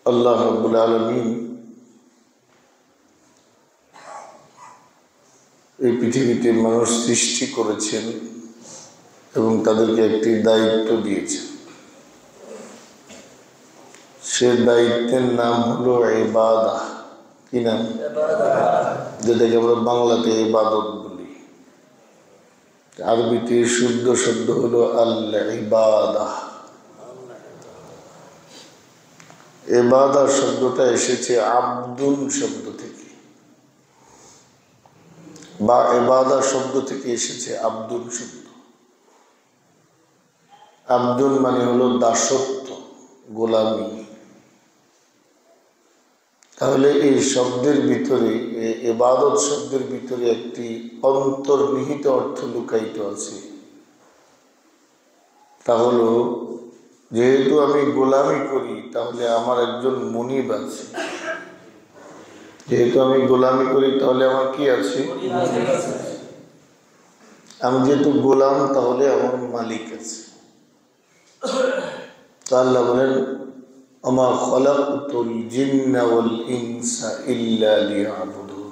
আল্লাহ রাব্বুল আলামিন এই পৃথিবীতে মানুষ সৃষ্টি করেছেন এবং তাদেরকে একটি দায়িত্ব দিয়েছেন। সে দায়িত্বের নাম হলো ইবাদা। কি নাম? যেটাকে আমরা বাংলাতে ইবাদত বলি, আরবিতে শুদ্ধ শব্দ হলো আল ইবাদা। ইবাদা শব্দটা এসেছে আব্দুন শব্দ থেকে, বা ইবাদা শব্দ থেকে এসেছে আব্দুন শব্দ। আব্দুন মানে হলো দাসত্ব, গোলামি। তাহলে এই শব্দের ভিতরে, ইবাদত শব্দের ভিতরে একটি অন্তর্নিহিত অর্থ লুকায়িত আছে। তা হলো, যেহেতু আমি গোলামি করি তাহলে আমার একজন মুনিব আছে। যেহেতু আমি গোলামি করি তাহলে আমার কি আছে? আমি যেহেতু গোলাম তাহলে আমার মালিক আছে। তো আল্লাহ বলেন, আমা খালাকতুল জিন্না ওয়াল ইনসা ইল্লা লিয়াবুদুন।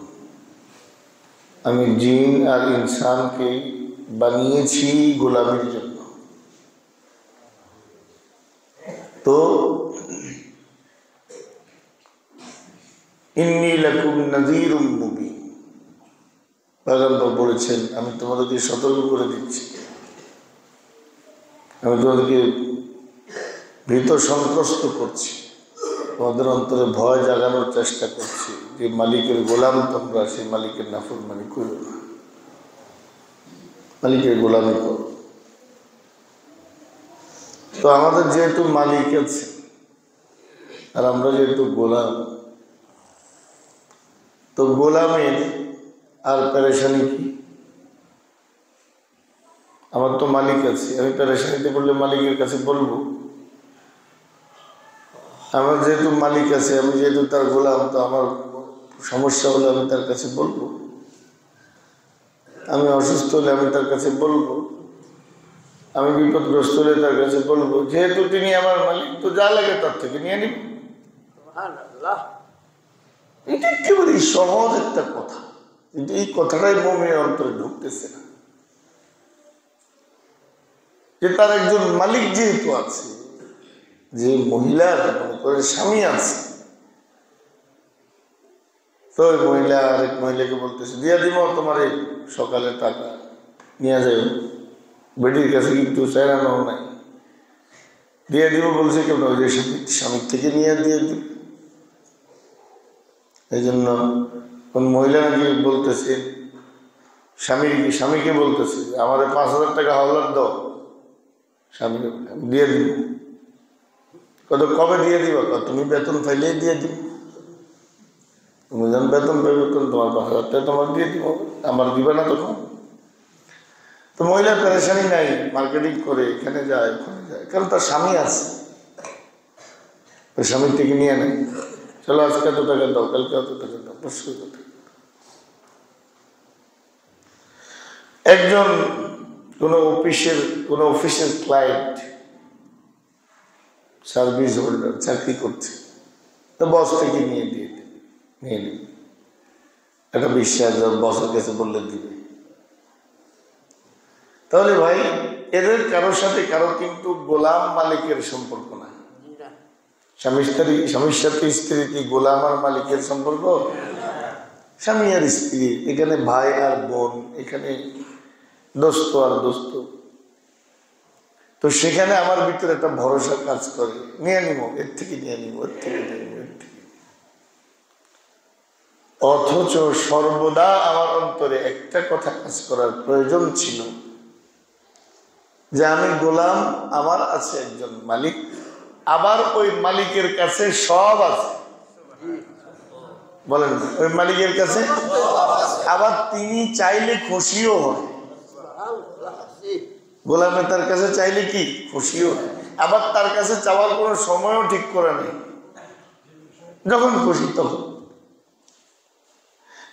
আমি জিন আর ইনসানকে বানিয়েছি গোলামির জন্য। তো ইন্নী লাকুম নাযীরুম মুবিন, পয়গম্বর বলেছেন, আমি তোমাদেরকে সতর্ক করে দিচ্ছি, আমি তোমাদেরকে ভীত সন্ত্রস্ত করছি, তোমাদের অন্তরে ভয় জাগানোর চেষ্টা করছি যে মালিকের গোলাম তোমরা, সেই মালিকের নাফরমানি করো না, মালিকের গোলামি করো। তো আমাদের যেহেতু মালিক আছে আর আমরা যেহেতু গোলাম, তো গোলামের আর পেরেশানি কি? আমার তো মালিক আছে, আমি পেরেশানিতে পড়লে মালিকের কাছে বলবো। আমার যেহেতু মালিক আছে, আমি যেহেতু তার গোলাম, তো আমার সমস্যা হলে আমি তার কাছে বলবো। আমি অসুস্থ হলে আমি তার কাছে বলবো, আমি বিপদগ্রস্ত হলে তার কাছে বলবো। যেহেতু তিনি আমার মালিক, তো যা লাগে তার থেকে নিয়ে নিব। এটা একেবারে সহজ একটা কথা, কিন্তু এই কথাটাই মুমিনের অন্তরে ঢুকতেছে না, যে তার একজন মালিক যেহেতু আছে। যে মহিলার মনে করে স্বামী আছে, তো ওই মহিলা আরেক মহিলাকে বলতেছে, দিয়ে দিব তোমার এই সকালে টাকা নিয়ে যাই, বেটির কাছে কিন্তু চাইরানো নাই, দিয়ে দিব বলছে কেন? ওই যে স্বামীর থেকে নিয়ে দিয়ে দিব। এই জন্য কোন মহিলা নাকি বলতেছে, স্বামীকে বলতেছে, আমাদের 5,000 টাকা হাওলাত দাও, স্বামীকে দিয়ে দিব। কত কবে দিয়ে দিবা? তুমি বেতন পাইলেই দিয়ে দিব। তুমি যখন বেতন পাই, বেতন তোমার 5,000 টাকা তোমার দিয়ে দিব, আমার দিবে না তখন। তো মহিলার পেরেশানি নাই, মার্কেটিং করে এখানে যায় ওখানে যায়, কারণ তার স্বামী আছে। ওই স্বামীর থেকে নিয়ে নেয়, চলো আজকে এত টাকা দাও, কালকে এত টাকা দাও, পরশু এত টাকা। একজন কোনো অফিসের ক্লায়েন্ট, সার্ভিস হোল্ডার, চাকরি করছে, তো বস থেকে নিয়ে দিয়ে দেবে, নিয়ে নেবে। একটা বিশ্বাস, বসের কাছে বললে দিবে। তাহলে ভাই, এদের কারোর সাথে কারো কিন্তু গোলাম মালিকের সম্পর্ক না। স্বামীর সাথে স্ত্রী কি গোলাম আর মালিকের সম্পর্ক? স্বামী আর স্ত্রী, এখানে ভাই আর বোন, এখানে দোস্ত আর দোস্ত। তো সেখানে আমার ভিতরে একটা ভরসা কাজ করে, নিয়ে নিব, এর থেকে নিয়ে নিব, এর থেকে নিয়ে নিব, এর থেকে। অথচ সর্বদা আমার অন্তরে একটা কথা কাজ করার প্রয়োজন ছিল, যে আমি গোলাম, আমার আছে একজন মালিক, আবার ওই মালিকের কাছে সব আছে। বলেন, ওই মালিকের কাছে আবার তিনি চাইলে খুশিও হয়। গোলামে তার কাছে চাইলে কি খুশিও, আবার তার কাছে চাওয়ার কোনো সময়ও ঠিক করে নেই, যখন খুশি তখন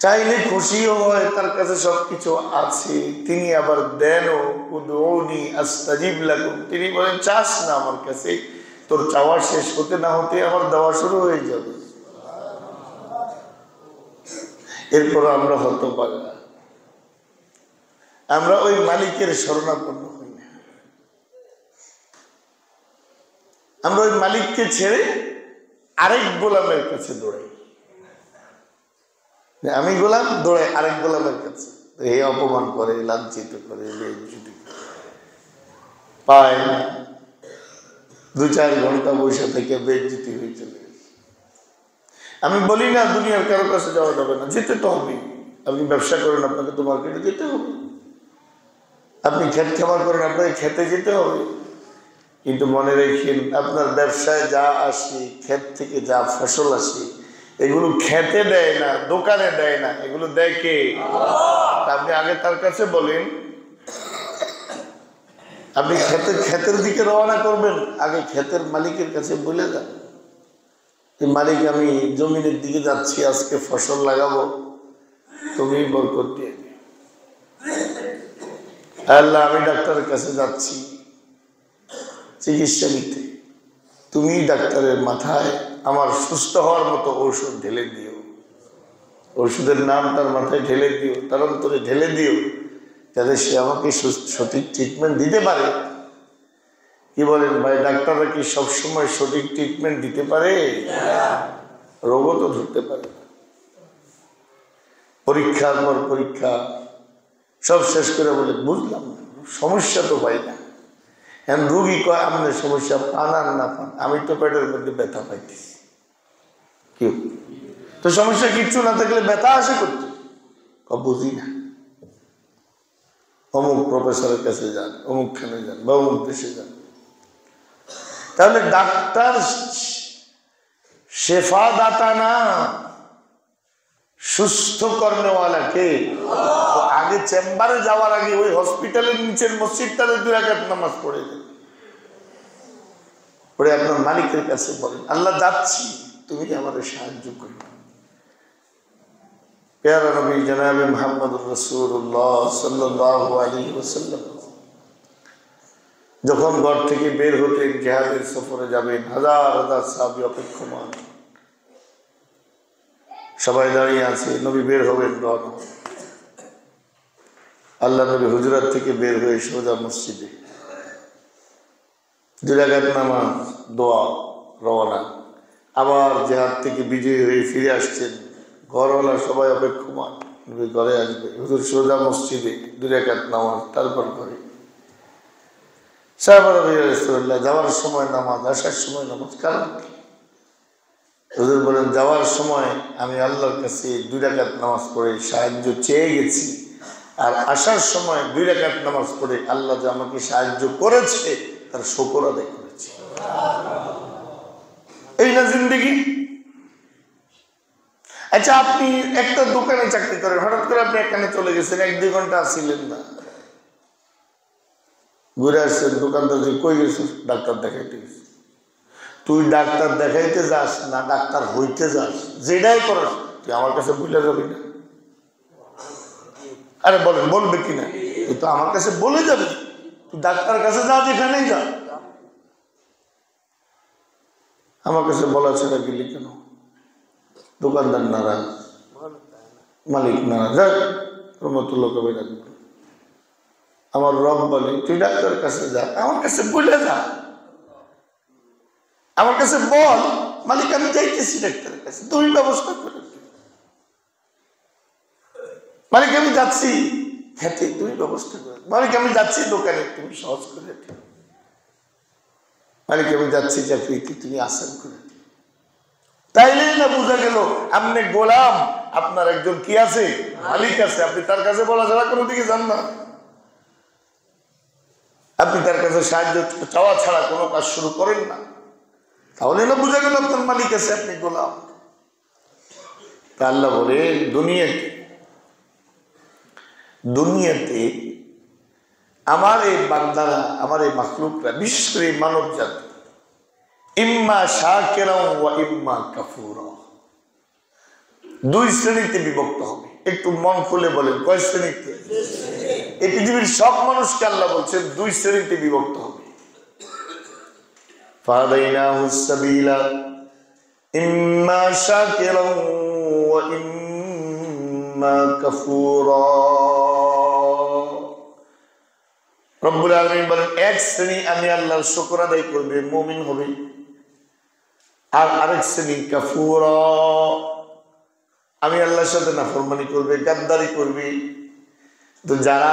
চাইলে খুশিও হয়, তার কাছে সবকিছু আছে। তিনি আবার দেনও, উদউনি আস্তাজিব লাকুম, তিনি বলেন চাস না আমার কাছে, তোর চাওয়া শেষ হতে না হতে আমার দেওয়া শুরু হয়ে যাবে। এরপর আমরা হতভাগা, আমরা ওই মালিকের শরণাপন্ন হই না। আমরা ওই মালিককে ছেড়ে আরেক গোলামের কাছে দৌড়াই। আমি গোলাম, দৌড়াই আরেক গোলামের কাছে। এই অপমান করে, লাঞ্ছিত করে, পায় না। 2-4 ঘন্টা বসে থেকে বেইজ্জতি হয়ে চলে গেছে। আমি বলি না দুনিয়ার কারো কাছে যাওয়া যাবে না, যেতে তো হবে। আপনি ব্যবসা করেন, আপনাকে তো মার্কেটে যেতে হবে। আপনি ক্ষেত খামার করেন, আপনাকে খেতে যেতে হবে। কিন্তু মনে রেখেন, আপনার ব্যবসায় যা আসে, ক্ষেত থেকে যা ফসল আসে, এগুলো খেতে দেয় না, দোকানে দেয় না, এগুলো দেয় কে? আপনি আগে তার কাছে বলেন। আপনি ক্ষেতের দিকে রওনা করবেন, আগে ক্ষেতের মালিকের কাছে বলে যান, মালিক আমি জমিনের দিকে যাচ্ছি, আজকে ফসল লাগাবো, তুমি বরকত দিয়ে দিও। আল্লাহ আমি ডাক্তারের কাছে যাচ্ছি চিকিৎসা নিতে, তুমি ডাক্তারের মাথায় আমার সুস্থ হওয়ার মতো ঔষধ ঢেলে দিও। ওষুধের নাম তার মাথায় ঢেলে দিও, তার অন্তরে ঢেলে দিও, যাতে সে আমাকে সঠিক ট্রিটমেন্ট দিতে পারে। কি বলেন ভাই, ডাক্তাররা কি সবসময় সঠিক ট্রিটমেন্ট দিতে পারে? রোগও তো ধরতে পারে না। পরীক্ষার পর পরীক্ষা সব শেষ করে বলে বুঝলাম না, সমস্যা তো পাই না। এখন রুগী কয় আপনার সমস্যা পান আর না পান, আমি তো পেটের মধ্যে ব্যথা পাইতেছি। কি তো সমস্যা কিচ্ছু না থাকলে ব্যথা আসে করতে? বুঝি না। অমুক প্রফেসরের কাছে যান, অমুক খানে যান, বা অমুক দেশে যান। তাহলে ডাক্তার শেফা দাতা না, সুস্থ কর্মেওয়ালা কে? আগে চেম্বারে যাওয়ার আগে ওই হসপিটালের নিচের মসজিদটাতে 2 রাকাত নামাজ পড়ে যান, পড়ে আপনার মালিকের কাছে বলেন, আল্লাহ যাচ্ছি, তুমি আমাদের সাহায্য করো। প্যারা নবী জনাবে মুহাম্মদুর রাসূলুল্লাহ সাল্লাল্লাহু আলাইহি ওয়াসাল্লাম যখন ঘর থেকে বের হতেন, জিহাদের সফরে যাবেন, হাজার হাজার সাহাবী অপেক্ষমান, সবাই দাঁড়িয়ে আছে, নবী বের হবেন, রওনা। আল্লাহ নবী হুজরাত থেকে বের হয়ে সোজা মসজিদে 2 রাকাত নামাজ, দোয়া, রওনা। আবার জিহাদ থেকে বিজয়ী হয়ে ফিরে আসছেন, ঘরওয়ালা সবাই অপেক্ষমান, নবী ঘরে আসবে, হুজুর সোজা মসজিদে 2 রাকাত নামাজ, তারপর ঘরে। সাহাবারা রাসূলুল্লাহ যাওয়ার সময় নামাজ, আসার সময় নামাজ, কারণ হুজুর বলেন, যাওয়ার সময় আমি আল্লাহর কাছে 2 রাকাত নামাজ পড়ে সাহায্য চেয়ে গেছি, আর আসার সময় 2 রাকাত নামাজ পড়ে আল্লাহ যে আমাকে সাহায্য করেছে তার শুকর আদায় করেছি। এই না জিন্দেগি? আচ্ছা, আপনি একটা দোকানে চাকরি করেন, হঠাৎ করে আপনি এখানে চলে গেছেন, 1-2 ঘন্টা আসছিলেন না, ঘুরে আসছেন, দোকানদার যে কই গেছিস? ডাক্তার দেখাইতে গেছিস। তুই ডাক্তার দেখাইতে যাস না ডাক্তার হইতে যাস, যেটাই করস তুই আমার কাছে বলে যাবি না? আরে বলেন, বলবে কিনা? তুই তো আমার কাছে বলে যাবি, তুই ডাক্তার কাছে যা, যেখানেই যা। আমার কাছে বলা ছেড়ে গেলি কেন? দোকানদার নারাজ, মালিক নারাজ, রহমতুল্লাহ কবির রাখবে। আমার রব বলে তুই ডাক্তারের কাছে যা, আমার কাছে বলে যা, আমার কাছে বল, মালিক আমি যাইতেছি ডাক্তারের কাছে, তুমি ব্যবস্থা করে। মালিক আমি যাচ্ছি খেতে, তুমি ব্যবস্থা করে। মালিক আমি যাচ্ছি দোকানে, তুমি সহজ করে। মালিক আমি যাচ্ছি চাকরিতে, তুমি আসান করে। তাইলে না বোঝা গেল আপনি গোলাম, আপনার একজন কি আছে? মালিক আছে। আপনি তার কাছে বলা ছাড়া কোনো দিকে যান না, আপনি তার কাছে সাহায্য চাওয়া ছাড়া কোনো কাজ শুরু করেন না। তাহলে না বোঝা গেল আপনার মালিক আছে, আপনি গোলাম। তা আল্লাহ বলে, দুনিয়াতে আমার এই বান্দারা, আমার এই মাখলুকরা, বিশেষ করে মানব জাতি, ইম্মা শাকিরা ওয়া ইম্মা কাফুরা, 2 শ্রেণীতে বিভক্ত হবে। একটু মন খুলে বলেন, কয় শ্রেণীতে? এই পৃথিবীর সব মানুষকে আল্লাহ বলছেন 2 শ্রেণীতে বিভক্ত হবে। ফাহাদাইনাহুস সাবিলা ইম্মা শাকিরান ওয়া ইম্মা কাফুরা। রব্বুল আলামিন বলেন, এক শ্রেণী আমি আল্লাহর শুকর আদায় করবে, মুমিন হবে, আর আরেক শ্রেণী কাফুরা, আমি আল্লাহর সাথে নাফরমানি করবে, গাদ্দারি করবে। তো যারা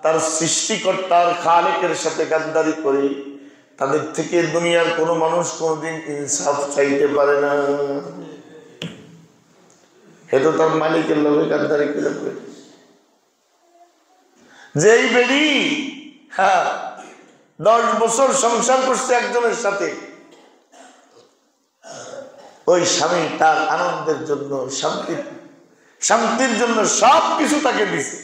তার সৃষ্টিকর্তার খালেকের সাথে গাদ্দারি করে, তাদের থেকে দুনিয়ার কোনো মানুষ কোনোদিন ইনসাফ চাইতে পারে না। হে তো তার মালিকের লোভে গাদ্দারি করে। যেই বেড়ি 10 বছর সংসার করছে একজনের সাথে, ওই স্বামী তার আনন্দের জন্য, শান্তির জন্য সবকিছু তাকে দিছে,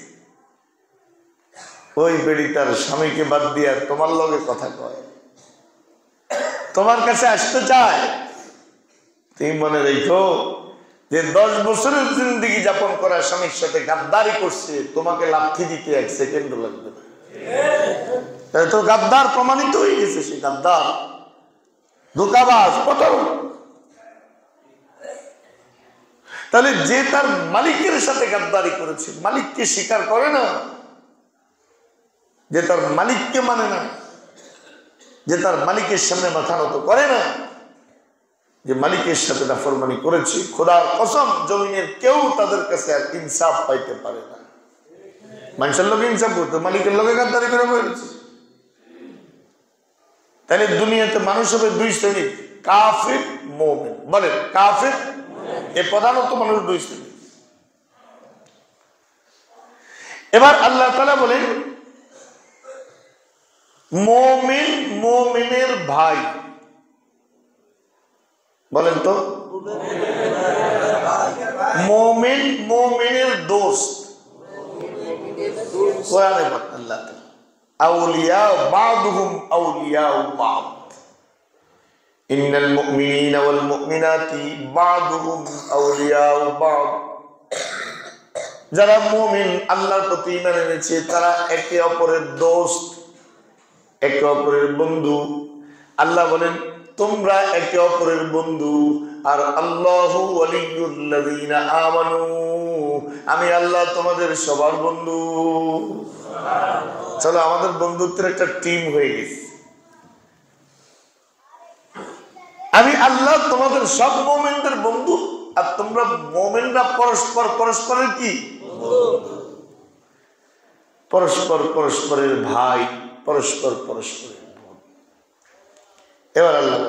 ওই বেড়ি তার স্বামীকে বাদ দিয়া তোমার লগে কথা কয়, তোমার কাছে আসতে চায়। তুমি মনে রেখো যে 10 বছরের জিন্দেগি যাপন করা স্বামীর সাথে গাদ্দারি করছে, তোমাকে লাথি দিতে 1 সেকেন্ডও লাগবে না। তো গাদ্দার প্রমাণিত হয়ে গেছে, সে গাদ্দার, ধোঁকাবাজ, প্রতারক। তাহলে যে তার মালিকের সাথে গাদ্দারি করেছে, মালিককে স্বীকার করে না, যে তার মালিককে মানে না, যে তার মালিকের সামনে মাথা নত করে না, যে মালিকের সাথে নাফরমানি করেছে, খোদার কসম জমিনের কেউ তাদের কাছে আর ইনসাফ পাইতে পারে না। মানুষের লোকে ইনসাফ করতো, মালিকের লোকে গাদ্দারি করে বলেছে। তাহলে দুনিয়াতে মানুষ হবে 2 শ্রেণী, কাফির, মুমিন। বলেন কাফির, এ প্রধানত মানুষ 2 শ্রেণী। এবার আল্লাহ তাআলা বলেন, মুমিন মুমিনের ভাই। বলেন তো, মুমিন মুমিনের দোস্ত। কোরআনে বলেন আল্লাহ তাআলা, আউলিয়া বাদুহুম আউলিয়া বাদ, ইন্নাল মুমিনিনা ওয়াল মুমিনাতি বাদুহুম আউলিয়া বাদ। যারা মুমিন, আল্লাহর প্রতি ঈমান এনেছে, তারা একে অপরের দোস্ত, একে অপরের বন্ধু। আল্লাহ বলেন, তোমরা একে অপরের বন্ধু। আর আল্লাহু ওয়ালিয়ুল্লাযীনা আমানু, আমি আল্লাহ তোমাদের সবার বন্ধু। চলো, আমাদের বন্ধুত্বের একটা টিম হয়ে গেছে। আমি আল্লাহ তোমাদের সব মুমিনদের বন্ধু, আর তোমরা মুমিনরা পরস্পরের কি? পরস্পরের ভাই, পরস্পরের বোন। এবার আল্লাহ,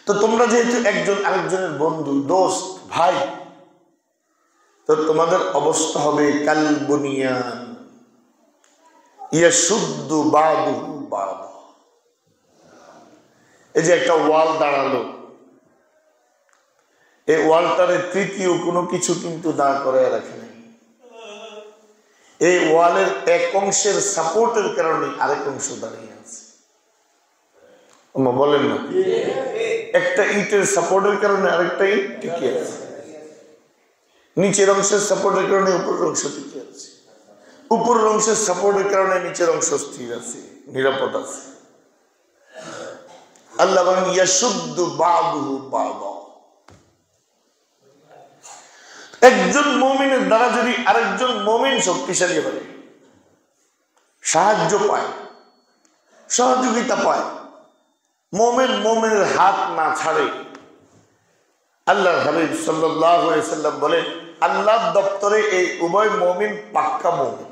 তো তোমরা যেহেতু একজন আরেকজনের বন্ধু, দোস্ত, ভাই, তো তোমাদের অবস্থা হবে কাল বুনিয়ান ইয়াশুদ্দু বাদুহু বাদ। এই যে একটা ওয়াল দাঁড়ালো, এই ওয়ালটারে তৃতীয় কোনো কিছু কিন্তু দাঁড় করায় রাখে নাই। এই ওয়ালের এক অংশের সাপোর্টের কারণে আরেক অংশ দাঁড়িয়ে আছে। বলেন না, একটা ইটের সাপোর্টের কারণে আরেকটা ইট টিকে আছে, নিচের অংশের সাপোর্টের কারণে উপরের অংশ টিকে আছে, উপরের অংশের সাপোর্টের কারণে নিচের অংশ স্থির আছে, নিরাপদ আছে। আল্লাহ বলেন, ইয়াশুদ্দু বাদুহু বাদ। একজন মুমিনের দ্বারা যদি আরেকজন মুমিন শক্তিশালী হয়, সাহায্য পায়, সহযোগিতা পায়, মুমিন মুমিনের হাত না ছাড়ে, আল্লাহর হাবিব সাল্লাল্লাহু আলাইহি ওয়াসাল্লাম বলেন, আল্লাহর দপ্তরে এই উভয় মুমিন পাক্কা মুমিন।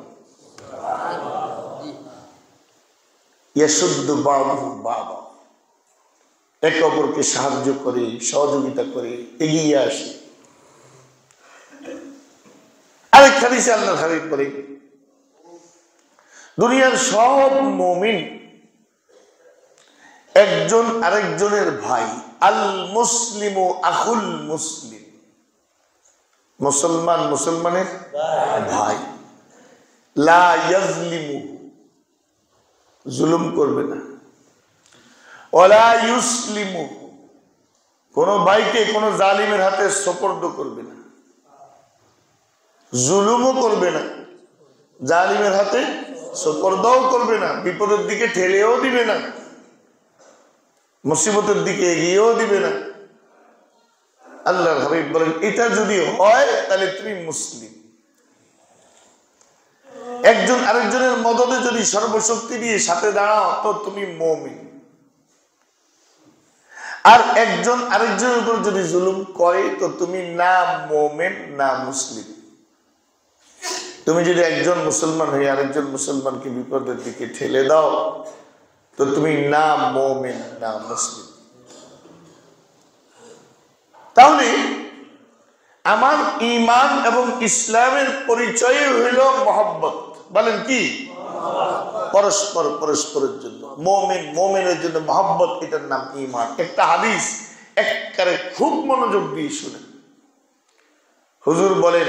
ইয়াশুদ্দু বাদুহু বাদ, একে অপরকে সাহায্য করে, সহযোগিতা করে, এগিয়ে আসে। আরেক হাদিসে আল্লাহর হাবিব বলেন, দুনিয়ার সব মুমিন একজন আরেকজনের ভাই। আল মুসলিমু আখুল মুসলিম, মুসলমান মুসলমানের ভাই। লা ইয়াজলিমু, জুলুম করবে না। ওয়ালা ইউসলিমু, কোন ভাইকে কোন জালিমের হাতে সোপর্দ করবে না, জুলুমও করবে না, জালিমের হাতে সোপর্দও করবে না, বিপদের দিকে ঠেলেও দিবে না। মুসিবতের দিকে এগিয়েও দিবে না। আল্লাহর হাবিব বলেন এটা যদি হয় তাহলে তুমি মুসলিম। একজন আরেকজনের মদদে যদি সর্বশক্তি দিয়ে সাথে দাঁড়াও তো তুমি মুমিন। আর একজন আরেকজনের উপর যদি জুলুম করে তো তুমি না মুমিন না মুসলিম। তুমি যদি একজন মুসলমান হয়ে আরেকজন মুসলমানকে বিপদের দিকে ঠেলে দাও তো তুমি না মুমিন না মুসলিম। তাহলে আমার ঈমান এবং ইসলামের পরিচয় হইল মহব্বত। বলেন কি? পরস্পর পরস্পরের জন্য। মুমিন মুমিনের জন্য মহব্বত, এটার নাম ঈমান। একটা হাদিস একবারে খুব মনোযোগ দিয়ে শুনেন। হুজুর বলেন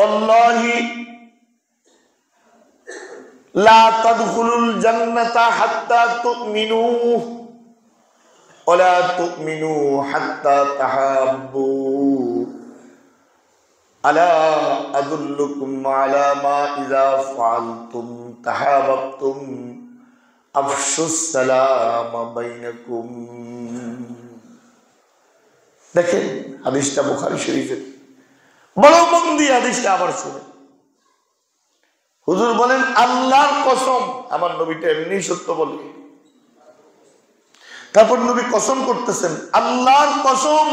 আল্লাহি লা তাদখুলুল জান্নাতা হাত্তা তুমিনু ওয়া লা তুমিনু হাত্তা তাহাব্বু আলা আদুল্লুকুম আলা মা ইযা ফাআলতুম তাহাব্বতুম আফশুস সালাম বাইনাকুম। দেখেন হাদিসটা বুখারী শরীফের, বড় মন দিয়ে হাদিসটা আবার শুনেন। হুজুর বলেন আল্লাহর কসম, আমার নবীটা এমনি সত্য বলে। তারপর নবী কসম করতেছেন আল্লাহর কসম,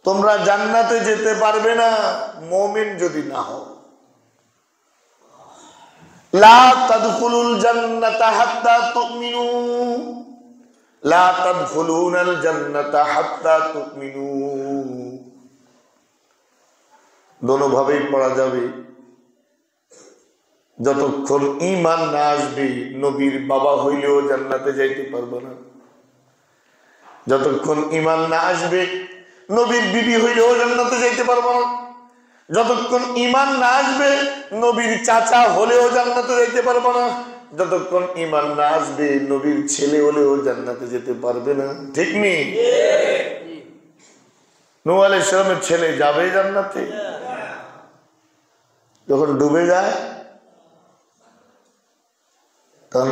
তোমরা জান্নাতে যেতে পারবে না মুমিন যদি না হও। লা তাদখুলুল জান্নাতা হাত্তা তুমিনু, লা তাদখুলুনাল জান্নাতা হাত্তা তুমিনু। দোনো ভাবেই পড়া যাবে। যতক্ষণ ঈমান না আসবে নবীর বাবা হইলেও জান্নাতে যাইতে পারবে না। যতক্ষণ ঈমান না আসবে নবীর বিবি হইলেও জান্নাতে যাইতে পারবে না। যতক্ষণ ঈমান না আসবে নবীর চাচা হলেও জান্নাতে যাইতে পারবে না। যতক্ষণ ঈমান না আসবে নবীর ছেলে হলেও জান্নাতে যেতে পারবে না। ঠিক নেই? নূহ আলাইহিস সালামের ছেলে যাবে জান্নাতে? যখন ডুবে যায় তখন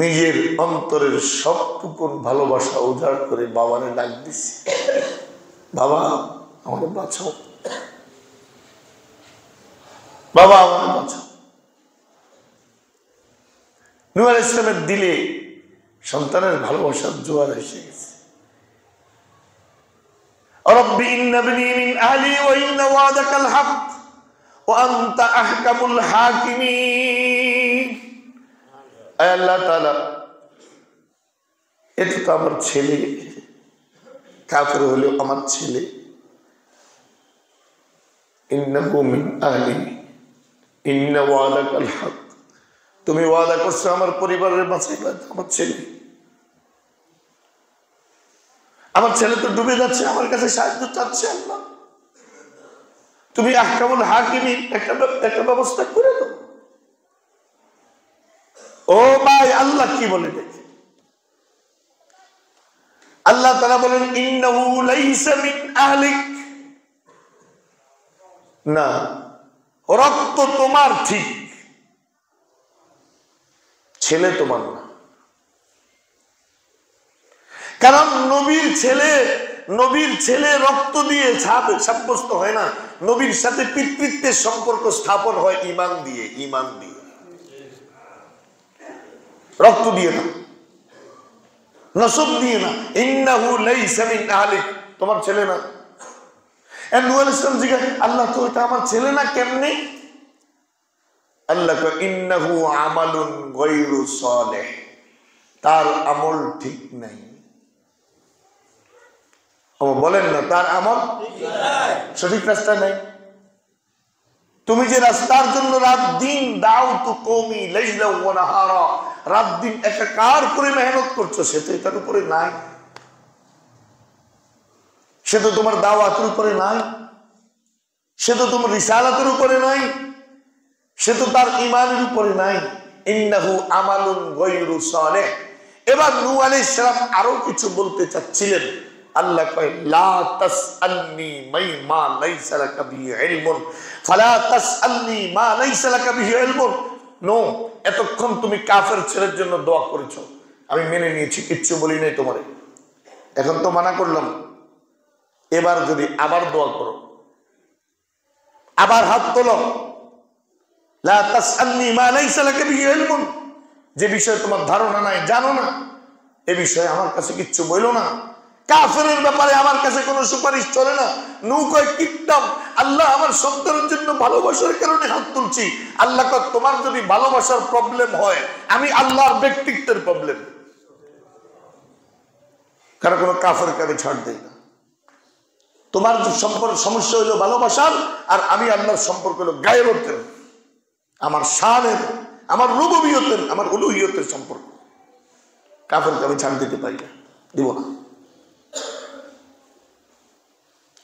নিজের অন্তরের সবটুকু ভালোবাসা উজাড় করে বাবারে ডাক দিছে, বাবা আমাকে বাঁচাও, বাবা আমাকে বাঁচাও। নূহ আলাইহিস সালামের দিলে সন্তানের ভালোবাসার জোয়ার এসে গেছে। রব্বি ইন্না ইবনি মিন আহলি ওয়া ইন্না ওয়াদাকাল হক ওয়া আনতা আহকামুল হাকিমিন। আয় আল্লাহ তাআলা, এটা তো আমার ছেলে, কাফের হলেও আমার ছেলে। ইন্নাহু মিন আহলি ইন্না ওয়াদাকাল হক, তুমি ওয়াদা করছো আমার পরিবারের বাঁচাইবা, আমার ছেলে। আমার ছেলে তো ডুবে যাচ্ছে, আমার কাছে সাহায্য চাচ্ছে আল্লাহ। তুমি আহকামুল হাকিমিন, একটা ব্যবস্থা করে দাও। ও ভাই, আল্লাহ কি বলে দেখে? আল্লাহ তাআলা বলেন ইন্নাহু লাইসা মিন আহলিক, না রক্ত তোমার ঠিক, ছেলে তোমার না। কারণ নবীর ছেলে রক্ত দিয়ে সাব্যস্ত হয় না, নবীর সাথে পিতৃত্বের সম্পর্ক স্থাপন হয় ঈমান দিয়ে, ঈমান দিয়ে, রক্ত দিয়ে না, নসব দিয়ে না। ইন্নাহু লাইসা মিন আহলিক, তোমার ছেলে না। নূহ আলাইহিস সালাম জিজ্ঞাসা, আল্লাহ তো এটা আমার ছেলে না, কেমনে? আল্লাহ কয় ইন্নাহু আমালুন গায়রু সালিহ, তার আমল ঠিক নাই। বলেন না, তার আমল সঠিক রাস্তা নাই। তুমি যে রাস্তার জন্য রাত দিন দাউতু কওমি লাইলা ওয়া নাহারা, রাত দিন একাকার করে মেহনত করছো, সে তো এটার উপরে নাই, সে তো তোমার দাওয়াতের উপরে নাই, সে তো তোমার রিসালাতের উপরে নাই, সে তো তার ঈমানের উপরে নাই। ইন্নাহু আমালুন গায়রু সালিহ। এবার নূহ আলাইহিস সালাম আরো কিছু বলতে চাচ্ছিলেন। আল্লাহ কয় লা তাসআলনি মা লাইসা লাকা বিহি ইলমুন ফালা তাসআলনি মা লাইসা লাকা বিহি ইলমুন। নো, এতক্ষণ তুমি কাফের ছেলের জন্য দোয়া করেছো, আমি মেনে নিয়েছি, কিচ্ছু বলি নাই তোমারে, এখন তো মানা করলাম, এবার যদি আবার দোয়া করো, আবার হাত তোলো, লা তাসআলনি মা লাইসা লাকা বিহি ইলমুন, যে বিষয়ে তোমার ধারণা নাই, জানো না, এ বিষয়ে আমার কাছে কিচ্ছু বইলো না। কাফেরের ব্যাপারে আমার কাছে কোনো সুপারিশ চলে না। নূহ কয় কিতাম, আল্লাহ আমার সন্তানের জন্য ভালোবাসার কারণে হাত তুলছি। আল্লাহ কয় তোমার যদি ভালোবাসার প্রবলেম হয়, আমি আল্লাহর ব্যক্তিত্বের প্রবলেম, কারণ কোনো কাফেরকে আমি ছাড় দেই না। তোমার সম্পর্ক সমস্যা হইলো ভালোবাসার, আর আমি আল্লাহর সম্পর্ক হলো গায়রতের, আমার শানের, আমার রুবুবিয়তের, আমার উলুহিয়তের সম্পর্ক। কাফেরকে আমি ছাড় দিতে পারি না, দিব না।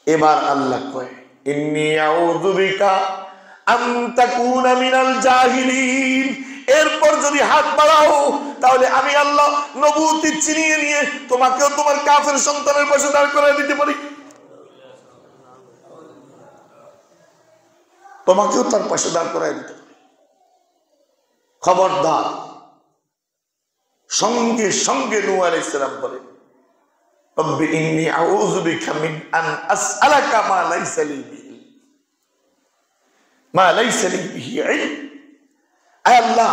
এবার আল্লাহ কয় ইন্নী আউযু বিকা আন তাকুনা মিনাল জাহিলিন, এরপর যদি হাত বাড়াও তাহলে আমি আল্লাহ নবুয়তি ছিনিয়ে নিয়ে তোমাকেও তোমার কাফের সন্তানের পাশে দাঁড় করায় দিতে পারি, তোমাকেও তার পাশে দাঁড় করায় দিতে পারি। খবরদার। সঙ্গে সঙ্গে নূহ আলাইহিস সালাম বলেন রব্বি ইন্নী আউযু বিকা মিন আন আসআলাকা মা লাইসা লি বিহি ইলম। আয় আল্লাহ,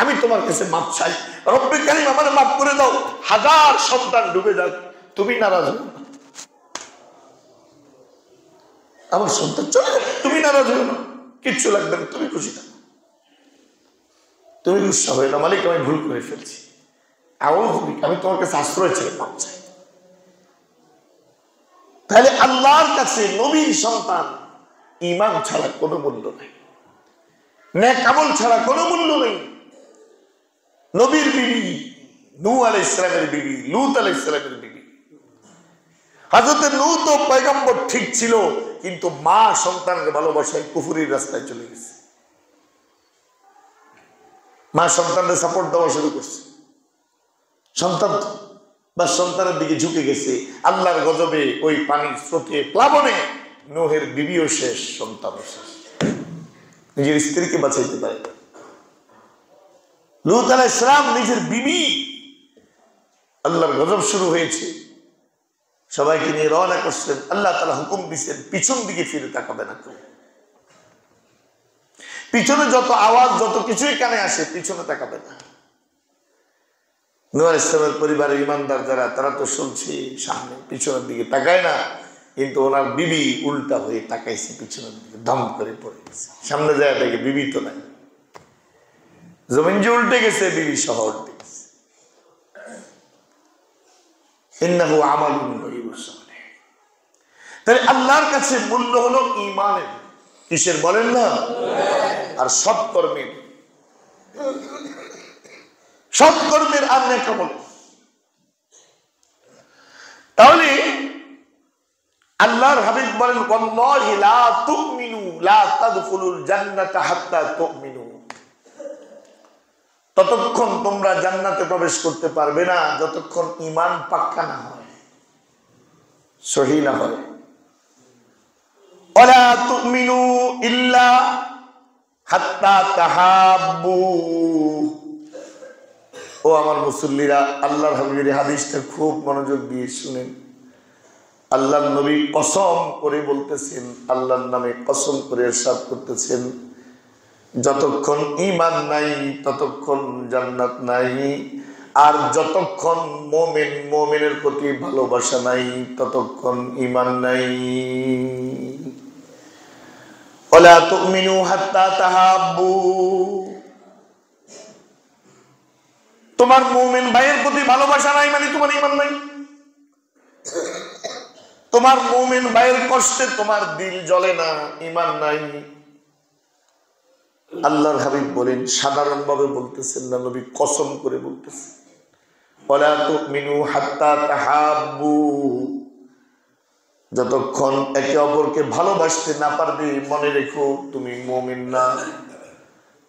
আমি তোমার কাছে মাপ চাই, রব্বে কারীম আমারে মাফ করে দাও, হাজার সন্তান ডুবে যাক, তুমি নারাজ হও না, আমার সন্তান চলে যাক, তুমি নারাজ হও না, কিচ্ছু লাগবে না, তুমি খুশি থাকো, তুমি গুসা হয়ে না, মালিক আমি ভুল করে ফেলছি, আমি তোমার কাছে আশ্রয় চাই, মাপ চাই। তাহলে আল্লাহর কাছে নবীর সন্তান ঈমান ছাড়া কোনো মূল্য নেই, নেক আমল ছাড়া কোনো মূল্য নেই। নবীর বিবি নূহ আলাইহিস সালামের বিবি, লূত আলাইহিস সালামের বিবি, হযরত নূহ তো পয়গম্বর ঠিক ছিল, কিন্তু মা সন্তানের ভালোবাসায় কুফরির রাস্তায় চলে গেছে। মা সন্তানকে সাপোর্ট দেওয়া শুরু করছে, সন্তান বা সন্তানের দিকে ঝুঁকে গেছে। আল্লাহর গজবে ওই পানির স্রোতে প্লাবনে নূহের বিবিও শেষ, সন্তানও শেষ, নিজের স্ত্রীকে বাঁচাইতে পারে। লূত আলাইহিস সালাম নিজের বিবি, আল্লাহর গজব শুরু হয়েছে, সবাইকে নিয়ে রওনা করছেন। আল্লাহ তাআলা হুকুম দিচ্ছেন পিছন দিকে ফিরে তাকাবে না কেউ, পিছনে যত আওয়াজ যত কিছুই কানে আসে পিছনে তাকাবে না। নূহ আলাইহিস সালামের পরিবারের ইমানদার যারা, তারা তো শুনছে সামনে, পিছনের দিকে তাকায় না, কিন্তু ওনার বিবি উল্টা হয়ে তাকাইছে পিছনের দিকে, দম করে পড়ে গেছে। সামনে যায় দেখে বিবি তো নাই, জমিন যে উল্টে গেছে, বিবি সহ উল্টে গেছে। ইন্নাহু আমালুন গায়রু সালিহ। তাহলে আল্লাহর কাছে মূল্য হলো ঈমানের, কিসের বলেন না, আর সৎকর্মের, সৎকর্মের আর নেক আমল। তাহলে আল্লাহর হাবিব বলেন ওয়াল্লাহি লা তুমিনু লা তাদখুলুল জান্নাতা হাত্তা তুমিনু, ততক্ষণ তোমরা জান্নাতে প্রবেশ করতে পারবে না যতক্ষণ ঈমান পাক্কা না হয়, সহি না হয়। ওয়ালা তুমিনু ইল্লা হাত্তা তাহাব্বু। ও আমার মুসল্লিরা, আল্লাহর হাবিবের হাদিসটা খুব মনোযোগ দিয়ে শুনেন। আল্লাহর নবী কসম করে বলতেছেন, আল্লাহর নামে কসম করে ইরশাদ করতেছেন, যতক্ষণ ঈমান নাই ততক্ষণ জান্নাত নাই, আর যতক্ষণ মুমিনের প্রতি ভালোবাসা নাই ততক্ষণ ঈমান নাই। ওয়ালা তুমিনু হাত্তা তাহাব্বু। তোমার মুমিন ভাইয়ের প্রতি ভালোবাসা নাই মানে তোমার ঈমান নাই। তোমার মুমিন ভাইয়ের কষ্টে তোমার দিল জ্বলে না, ঈমান নাই। আল্লাহর হাবিব বলেন, সাধারণ ভাবে বলতেছেন না, নবী কসম করে বলতেছেন, ওয়ালা তুমিনু হাত্তা তাহাব্বু। যতক্ষণ একে অপরকে ভালোবাসতে না পারবে, মনে রেখো তুমি মুমিন না,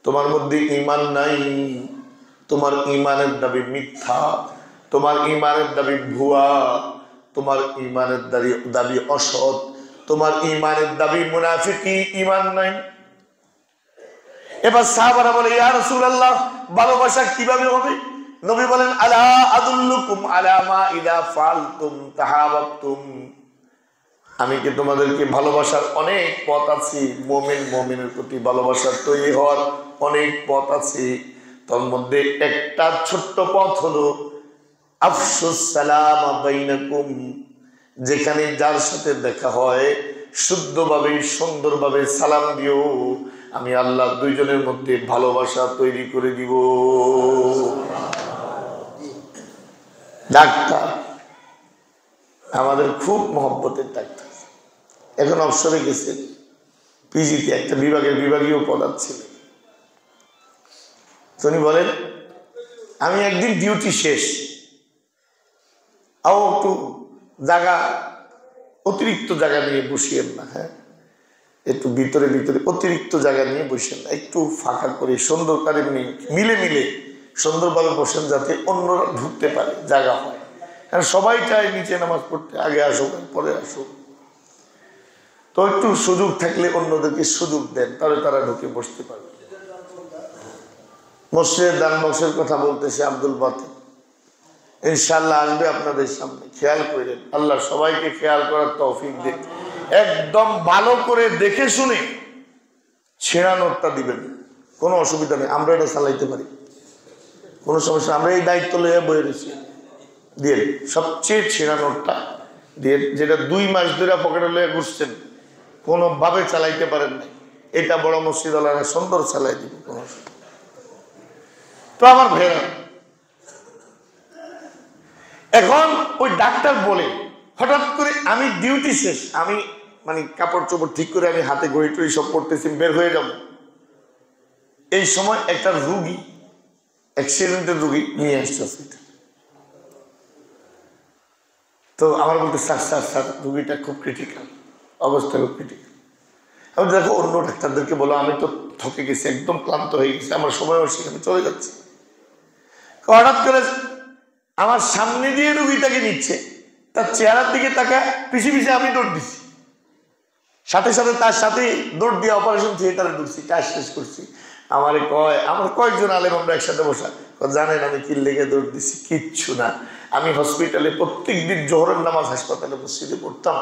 তোমার মধ্যে ঈমান নাই, তোমার ঈমানের দাবি মিথ্যা, তোমার ঈমানের দাবি ভুয়া, তোমার ঈমানের দাবি অসৎ, তোমার ঈমানের দাবি মুনাফিকি, ঈমান নাই। এবার সাহাবারা বলে, ইয়া রাসূলুল্লাহ, ভালোবাসা কিভাবে হবে? নবী বলেন, আলা আদুল্লুকুম আলা মা ইযা ফাআলতুম তাহাব্বতুম। আমি কি তোমাদেরকে ভালোবাসার অনেক পথ আছে, মুমিন মুমিনের প্রতি ভালোবাসার তৈরি হওয়ার অনেক পথ আছে। তার মধ্যে একটা ছোট্ট পথ হলো আফশুস সালাম বাইনাকুম, যেখানে যার সাথে দেখা হয় শুদ্ধভাবে সুন্দরভাবে সালাম দিও, আমি আল্লাহ দুইজনের মধ্যে ভালোবাসা তৈরি করে দিব। ডাক্তার আমাদের খুব মহব্বতের ডাক্তার, এখন অবসরে গেছেন, পিজিতে একটা বিভাগের বিভাগীয় পদার্থ ছিলেন। তিনি বলেন, আমি একদিন ডিউটি শেষ, একটু জায়গা, অতিরিক্ত জায়গা নিয়ে বসিয়েন না, হ্যাঁ, একটু ভিতরে ভিতরে অতিরিক্ত জায়গা নিয়ে বসেন না, একটু ফাঁকা করে সুন্দর করে মিলে মিলে সুন্দরভাবে বসেন, যাতে অন্যরা ঢুকতে পারে, জায়গা হয়। কারণ সবাই চায় নিচে নামাজ পড়তে, আগে আসুক পরে আসুক, তো একটু সুযোগ থাকলে অন্যদেরকে সুযোগ দেন, তাহলে তারা ঢুকে বসতে পারবে। মসজিদের দান বক্সের কথা বলতেছে আব্দুল বাতেন, ইনশাআল্লাহ আসবে আপনাদের সামনে, খেয়াল করেন, আল্লাহ সবাইকে খেয়াল করার তৌফিক দেন। একদম ভালো করে দেখে শুনে ছেঁড়া নোটটা দিবেন, কোনো অসুবিধা নেই, আমরা এটা চালাইতে পারি, কোনো সমস্যা, আমরা এই দায়িত্ব লইয়া বয়ে রয়েছি, দিয়ে সবচেয়ে ছেঁড়া নোটটা দিয়ে, যেটা 2 মাস ধরে পকেটে লইয়া ঘুরছেন, কোনোভাবে চালাইতে পারেন না, এটা বড় মসজিদ আলাদা সুন্দর চালাই দিবে, কোনো অসুবিধা। তো আমার ভাইরা, এখন ওই ডাক্তার বলে, হঠাৎ করে আমি ডিউটি শেষ, আমি মানে কাপড় চোপড় ঠিক করে আমি হাতে ঘড়ি টড়ি সব পড়তেছি, বের হয়ে যাব, এই সময় একটা রুগী, অ্যাক্সিডেন্টের রুগী নিয়ে আসছে। তো আমার বলতে, স্যার স্যার স্যার রুগীটা খুব ক্রিটিক্যাল, অবস্থা খুব ক্রিটিক্যাল। আমি দেখো অন্য ডাক্তারদেরকে বলো, আমি তো থকে গেছি, একদম ক্লান্ত হয়ে গেছি, আমার সময় হচ্ছে, আমি চলে যাচ্ছি। হঠাৎ করে আমার সামনে দিয়ে রুগীটাকে নিচ্ছে, তার চেহারার দিকে তাকা, পিছিয়ে পিছিয়ে আমি দৌড় দিচ্ছি, সাথে সাথে তার সাথে দৌড় দিয়ে অপারেশন থিয়েটারে ঢুকছি, কাজ শেষ করছি। আমার কয়েকজন আলেম আমরা একসাথে বসা, জানেন আমি কি লেগে দৌড় দিচ্ছি? কিচ্ছু না, আমি হসপিটালে প্রত্যেকদিন জোহরের নামাজ হাসপাতালে মসজিদে পড়তাম,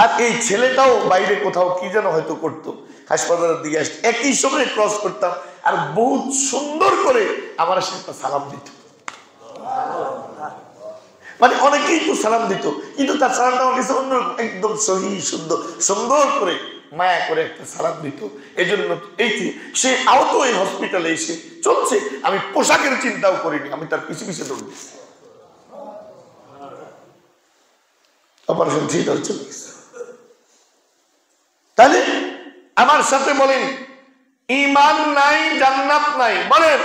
আর এই ছেলেটাও বাইরে কোথাও কি যেন হয়তো করতো, হাসপাতালের দিকে আসতো, একই সময় ক্রস করতাম, আর বহুত সুন্দর করে আমার সাথে সালাম দিত, মানে অনেকেই তো সালাম দিত, কিন্তু তার সালামটা আমার কাছে অন্যরকম, একদম সহি সুন্দর, সুন্দর করে মায়া করে একটা সালাম দিত। এই জন্য এই সে আহত এই হসপিটালে এসে চলছে, আমি পোশাকের চিন্তাও করিনি, আমি তার পিছু পিছু দৌড় দিচ্ছি, অপারেশন থিয়েটার চলে গেছে। তাহলে আমার সাথে বলেন, ঈমান নাই জান্নাত নাই, বলেন।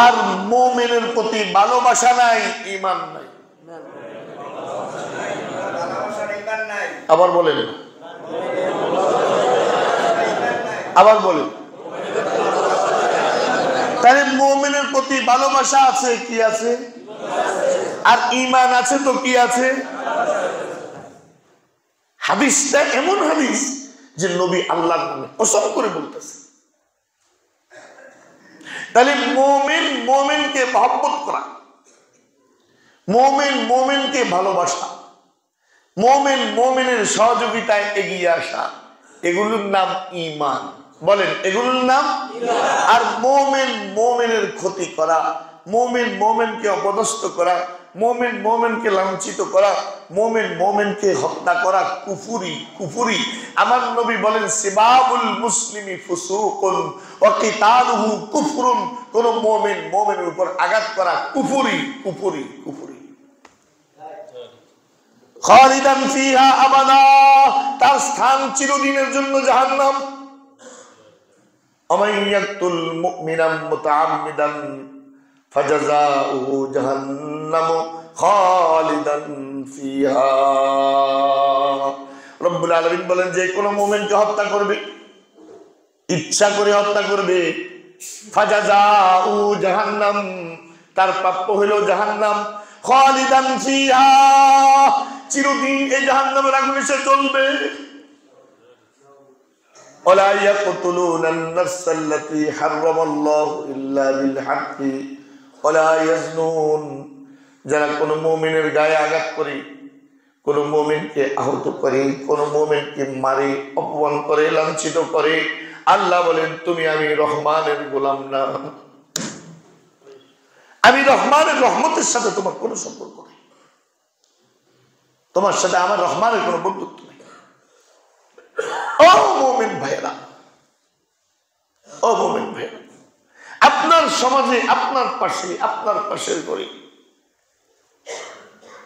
আর মুমিনের প্রতি ভালোবাসা নাই, ঈমান নাই। আবার বলেন, আবার বলেন। তাহলে মুমিনের প্রতি ভালোবাসা আছে, কি আছে? আর ঈমান আছে তো কি আছে? হাদিসটা এমন হাদিস যে নবী আল্লাহর নামে কসম করে বলতেছে। তাহলে মুমিন মুমিনকে মহব্বত করা, মুমিন মুমিনকে ভালোবাসা, মুমিন মুমিনের সহযোগিতায় এগিয়ে আসা, এগুলোর নাম ঈমান, বলেন এগুলোর নাম ঈমান। আর মুমিন মুমিনের ক্ষতি করা, মুমিন মুমিনকে অপদস্থ করা, মুমিন মুমিনকে লাঞ্ছিত করা, মুমিন মুমিনকে হত্যা করা কুফরি, কুফরি। আমার নবী বলেন, সিবাবুল মুসলিমি ফুসুকুন ওয়া কিতালুহু কুফরুন, কোন মুমিন মুমিনের উপর আঘাত করা কুফরি, কুফরি, কুফরি। খালিদান ফিহা আবাদা, তার স্থান চিরদিনের জন্য জাহান্নাম। আমাইয়াতুল মুমিনাম মুতাআম্মিদান ফাজাযাউহু জাহান্নাম খালিদান ফিহা। রব্বুল আলামিন বলেন, যে কোন মুমিনকে হত্যা করবে, ইচ্ছা করে হত্যা করবে, ফাজাযাউ জাহান্নাম, তার প্রাপ্য হইল জাহান্নাম, খালিদান ফিহা, চিরদিন এই জাহান্নামের আগুনে সে চলবে। ওয়ালা ইয়াকতুলুনান নাফসাল্লাতী হারামাল্লাহু ইল্লা বিল হাক্কি ওয়ালা ইয়াজনুন। যারা কোনো মুমিনের গায়ে আঘাত করে, কোন মুমিনকে আহত করে, কোন মুমিনকে মারে, অপমান করে, লাঞ্ছিত করে, আল্লাহ বলেন তুমি আমি রহমানের গোলাম না, আমি রহমানের রহমতের সাথে তোমার কোনো সম্পর্ক নেই, তোমার সাথে আমার রহমানের কোনো বন্ধুত্ব নেই। ও মুমিন ভাইরা, ও মুমিন ভাইরা, আপনার সমাজে আপনার পাশে, আপনার পাশের ঘরে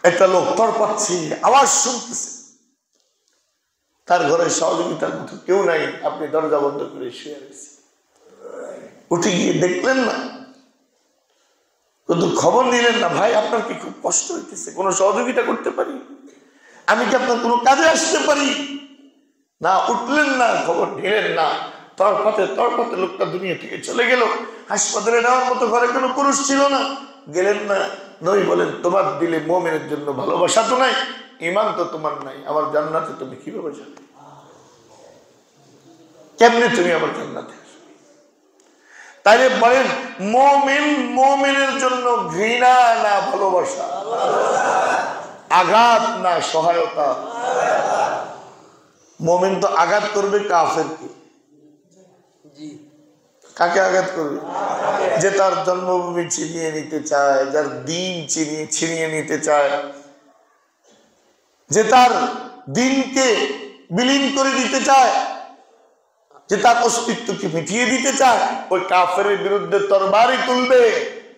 একটা লোক তর পাচ্ছে, আওয়াজ শুনতেছে, তার ঘরে সহযোগিতার মতো কেউ নাই, আপনি দরজা বন্ধ করে শুয়ে রয়েছেন, উঠে গিয়ে দেখলেন না, কিন্তু খবর নিলেন না, ভাই আপনার কি খুব কষ্ট হইতেছে, কোনো সহযোগিতা করতে পারি, আমি কি আপনার কোনো কাজে আসতে পারি? না, উঠলেন না, খবর নিলেন না, তরপাতে লোকটা দুনিয়া থেকে চলে গেল। হাসপাতালে নেওয়ার মতো ঘরে কোনো পুরুষ ছিল না, গেলেন না। নবী বলেন তোমার দিলে মুমিনের জন্য ভালোবাসা তো নাই, ঈমান তো তোমার নাই, আমার জান্নাতে তুমি কিভাবে যাবে? কেমনে তুমি আমার জান্নাতে আসবে? তাইলে বলেন মুমিন মুমিনের জন্য ঘৃণা না ভালোবাসা, আঘাত না সহায়তা? মুমিন তো আঘাত করবে কাফেরকে। কাকে আঘাত করবে? যে তার জন্মভূমি ছিনিয়ে নিতে চায়, যার দিন ছিনিয়ে নিতে চায়, যে তার দিনকে বিলীন করে দিতে চায়, যে তার অস্তিত্বকে মিটিয়ে দিতে চায়, ওই কাফের বিরুদ্ধে তরবারি তুলবে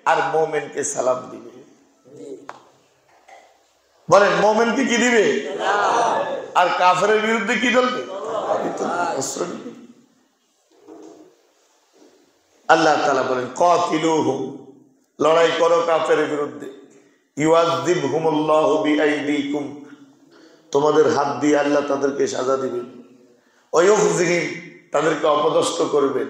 আর মুমিনকে সালাম দিবে। বলেন মুমিনকে কি দিবে? আর কাফের বিরুদ্ধে কি চলবে? অস্ত্র দিবে। আল্লাহ তাআলা বলেন কাতিলুহুম, লড়াই করো কাফের বিরুদ্ধে, ইউআযিবহুমুল্লাহু বিআইদিকুম, তোমাদের হাত দিয়ে আল্লাহ তাদেরকে সাজা দিবেন, ওয়ায়ুখজিহিম, তাদেরকে অপদস্থ করবেন,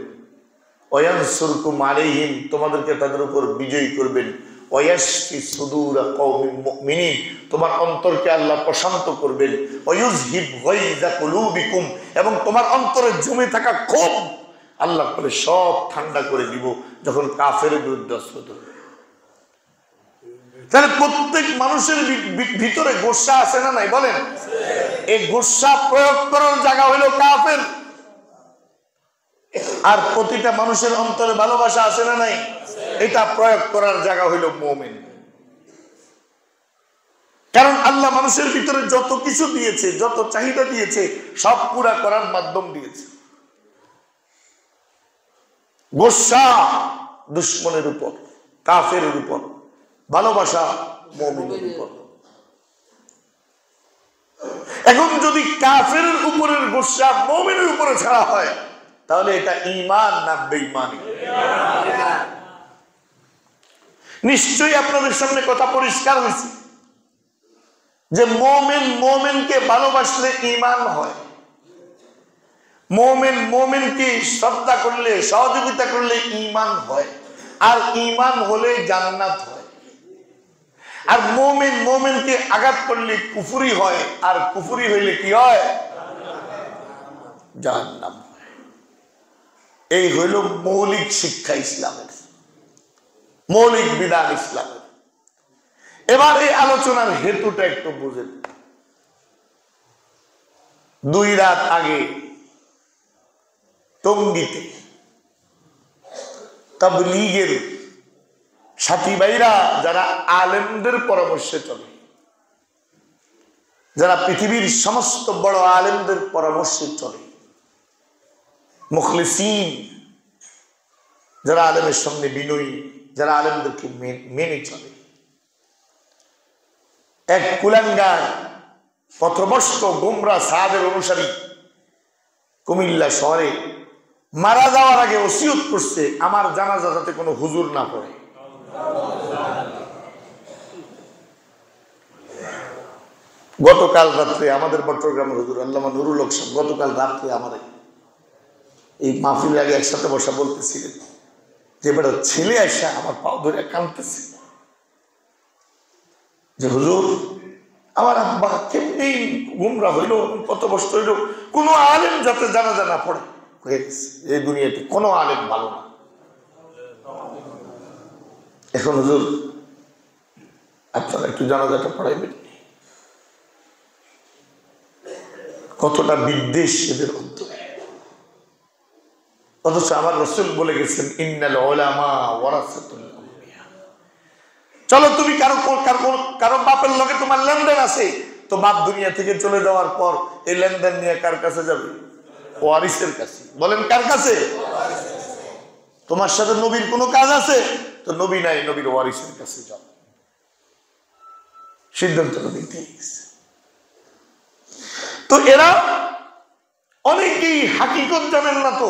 ওয়ায়ানসুরকুম আলাইহিম, তোমাদেরকে তাদের উপর বিজয়ী করবেন, ওয়ায়াশফি সুদুরা কওমিন মুমিনিন, তোমার অন্তরকে আল্লাহ প্রশান্ত করবেন, ওয়ায়ুযহিব গায়যা কুলুবিকুম, এবং তোমার অন্তরে জমে থাকা ক্ষোভ আল্লাহ করে সব ঠান্ডা করে দিব যখন কাফের বিরুদ্ধে অস্ত্র ধরবে। তাহলে প্রত্যেক মানুষের ভিতরে গোসা আছে না নাই? বলেন, এই গোসা প্রয়োগ করার জায়গা হইলো কাফের। আর প্রতিটা মানুষের অন্তরে ভালোবাসা আছে না নাই? এটা প্রয়োগ করার জায়গা হইল মুমিন। কারণ আল্লাহ মানুষের ভিতরে যত কিছু দিয়েছে, যত চাহিদা দিয়েছে, সব পুরা করার মাধ্যম দিয়েছে। গোসা দুশ্মনের উপর, কাফের উপর, ভালোবাসা মুমিনের উপর। এখন যদি কাফের উপরের গোসা মুমিনের উপরে ছাড়া হয়, তাহলে এটা ঈমান না বেঈমানি? নিশ্চয়ই আপনাদের সামনে কথা পরিষ্কার হয়েছে যে মুমিন মুমিনকে ভালোবাসলে ঈমান হয়, মুমিন মুমিনকে শ্রদ্ধা করলে, সহযোগিতা করলে ঈমান হয়, আর ঈমান হলে জান্নাত হয়। আর মুমিন মুমিনকে আঘাত করলে কুফরি হয়, আর কুফরি হইলে কি হয়? জাহান্নাম হয়। এই হইল মৌলিক শিক্ষা ইসলামের, মৌলিক বিধান ইসলামের। এবার এই আলোচনার হেতুটা একটু বুঝেন। 2 রাত আগে টঙ্গীতে তাবলীগের সাথী ভাইরা, যারা আলেমদের পরামর্শে চলে, যারা পৃথিবীর সমস্ত বড় আলেমদের পরামর্শে চলে, মুখলিসিন, যারা আলেমের সঙ্গে বিনয়ী, যারা আলেমদেরকে মেনে চলে, এক কুলাঙ্গার পথভ্রষ্ট গোমরা সাহাবের অনুসারী কুমিল্লা শহরে মারা যাওয়ার আগে ওসিয়ত করছে, আমার জানাজা যাতে কোনো হুজুর না পড়ে। গতকাল রাত্রে আমাদের চট্টগ্রামের হুজুর আল্লামা নুরুল হক সাহেব গতকাল রাত্রে আমাদের এই মাহফিলের আগে একসাথে বসা বলতেছিলেন যে বেটা ছেলে আসা আমার পাও ধরে কাঁদতেছে যে হুজুর আমার আব্বা কেমনি গুমরা হইল, কত বস্তু হইল, কোনো আলেম যাতে জানাজা না পড়ে, হয়ে গেছে। এই দুনিয়াতে কোনো আলেম ভালো না। এখন হুজুর আপনারা একটু জানাজাটা পড়াইবেন, কতটা বিদ্বেষ এদের অন্তরে। অথচ আমার রাসূল বলে গেছেন ইন্নাল উলামা ওয়ারাসাতুল আম্বিয়া। চলো তুমি কারো বাপের লগে তোমার লেনদেন আছে, তো বাপ দুনিয়া থেকে চলে যাওয়ার পর এই লেনদেন নিয়ে কার কাছে যাবে? ওয়ারিসের কাছে। বলেন কার কাছে? তোমার সাথে নবীর কোনো কাজ আছে, তো নবী নাই, নবীর ওয়ারিসের কাছে যাও। সিদ্ধান্ত নবী দিয়ে গেছে। তো এরা অনেকেই হাকিকত জানেন না, তো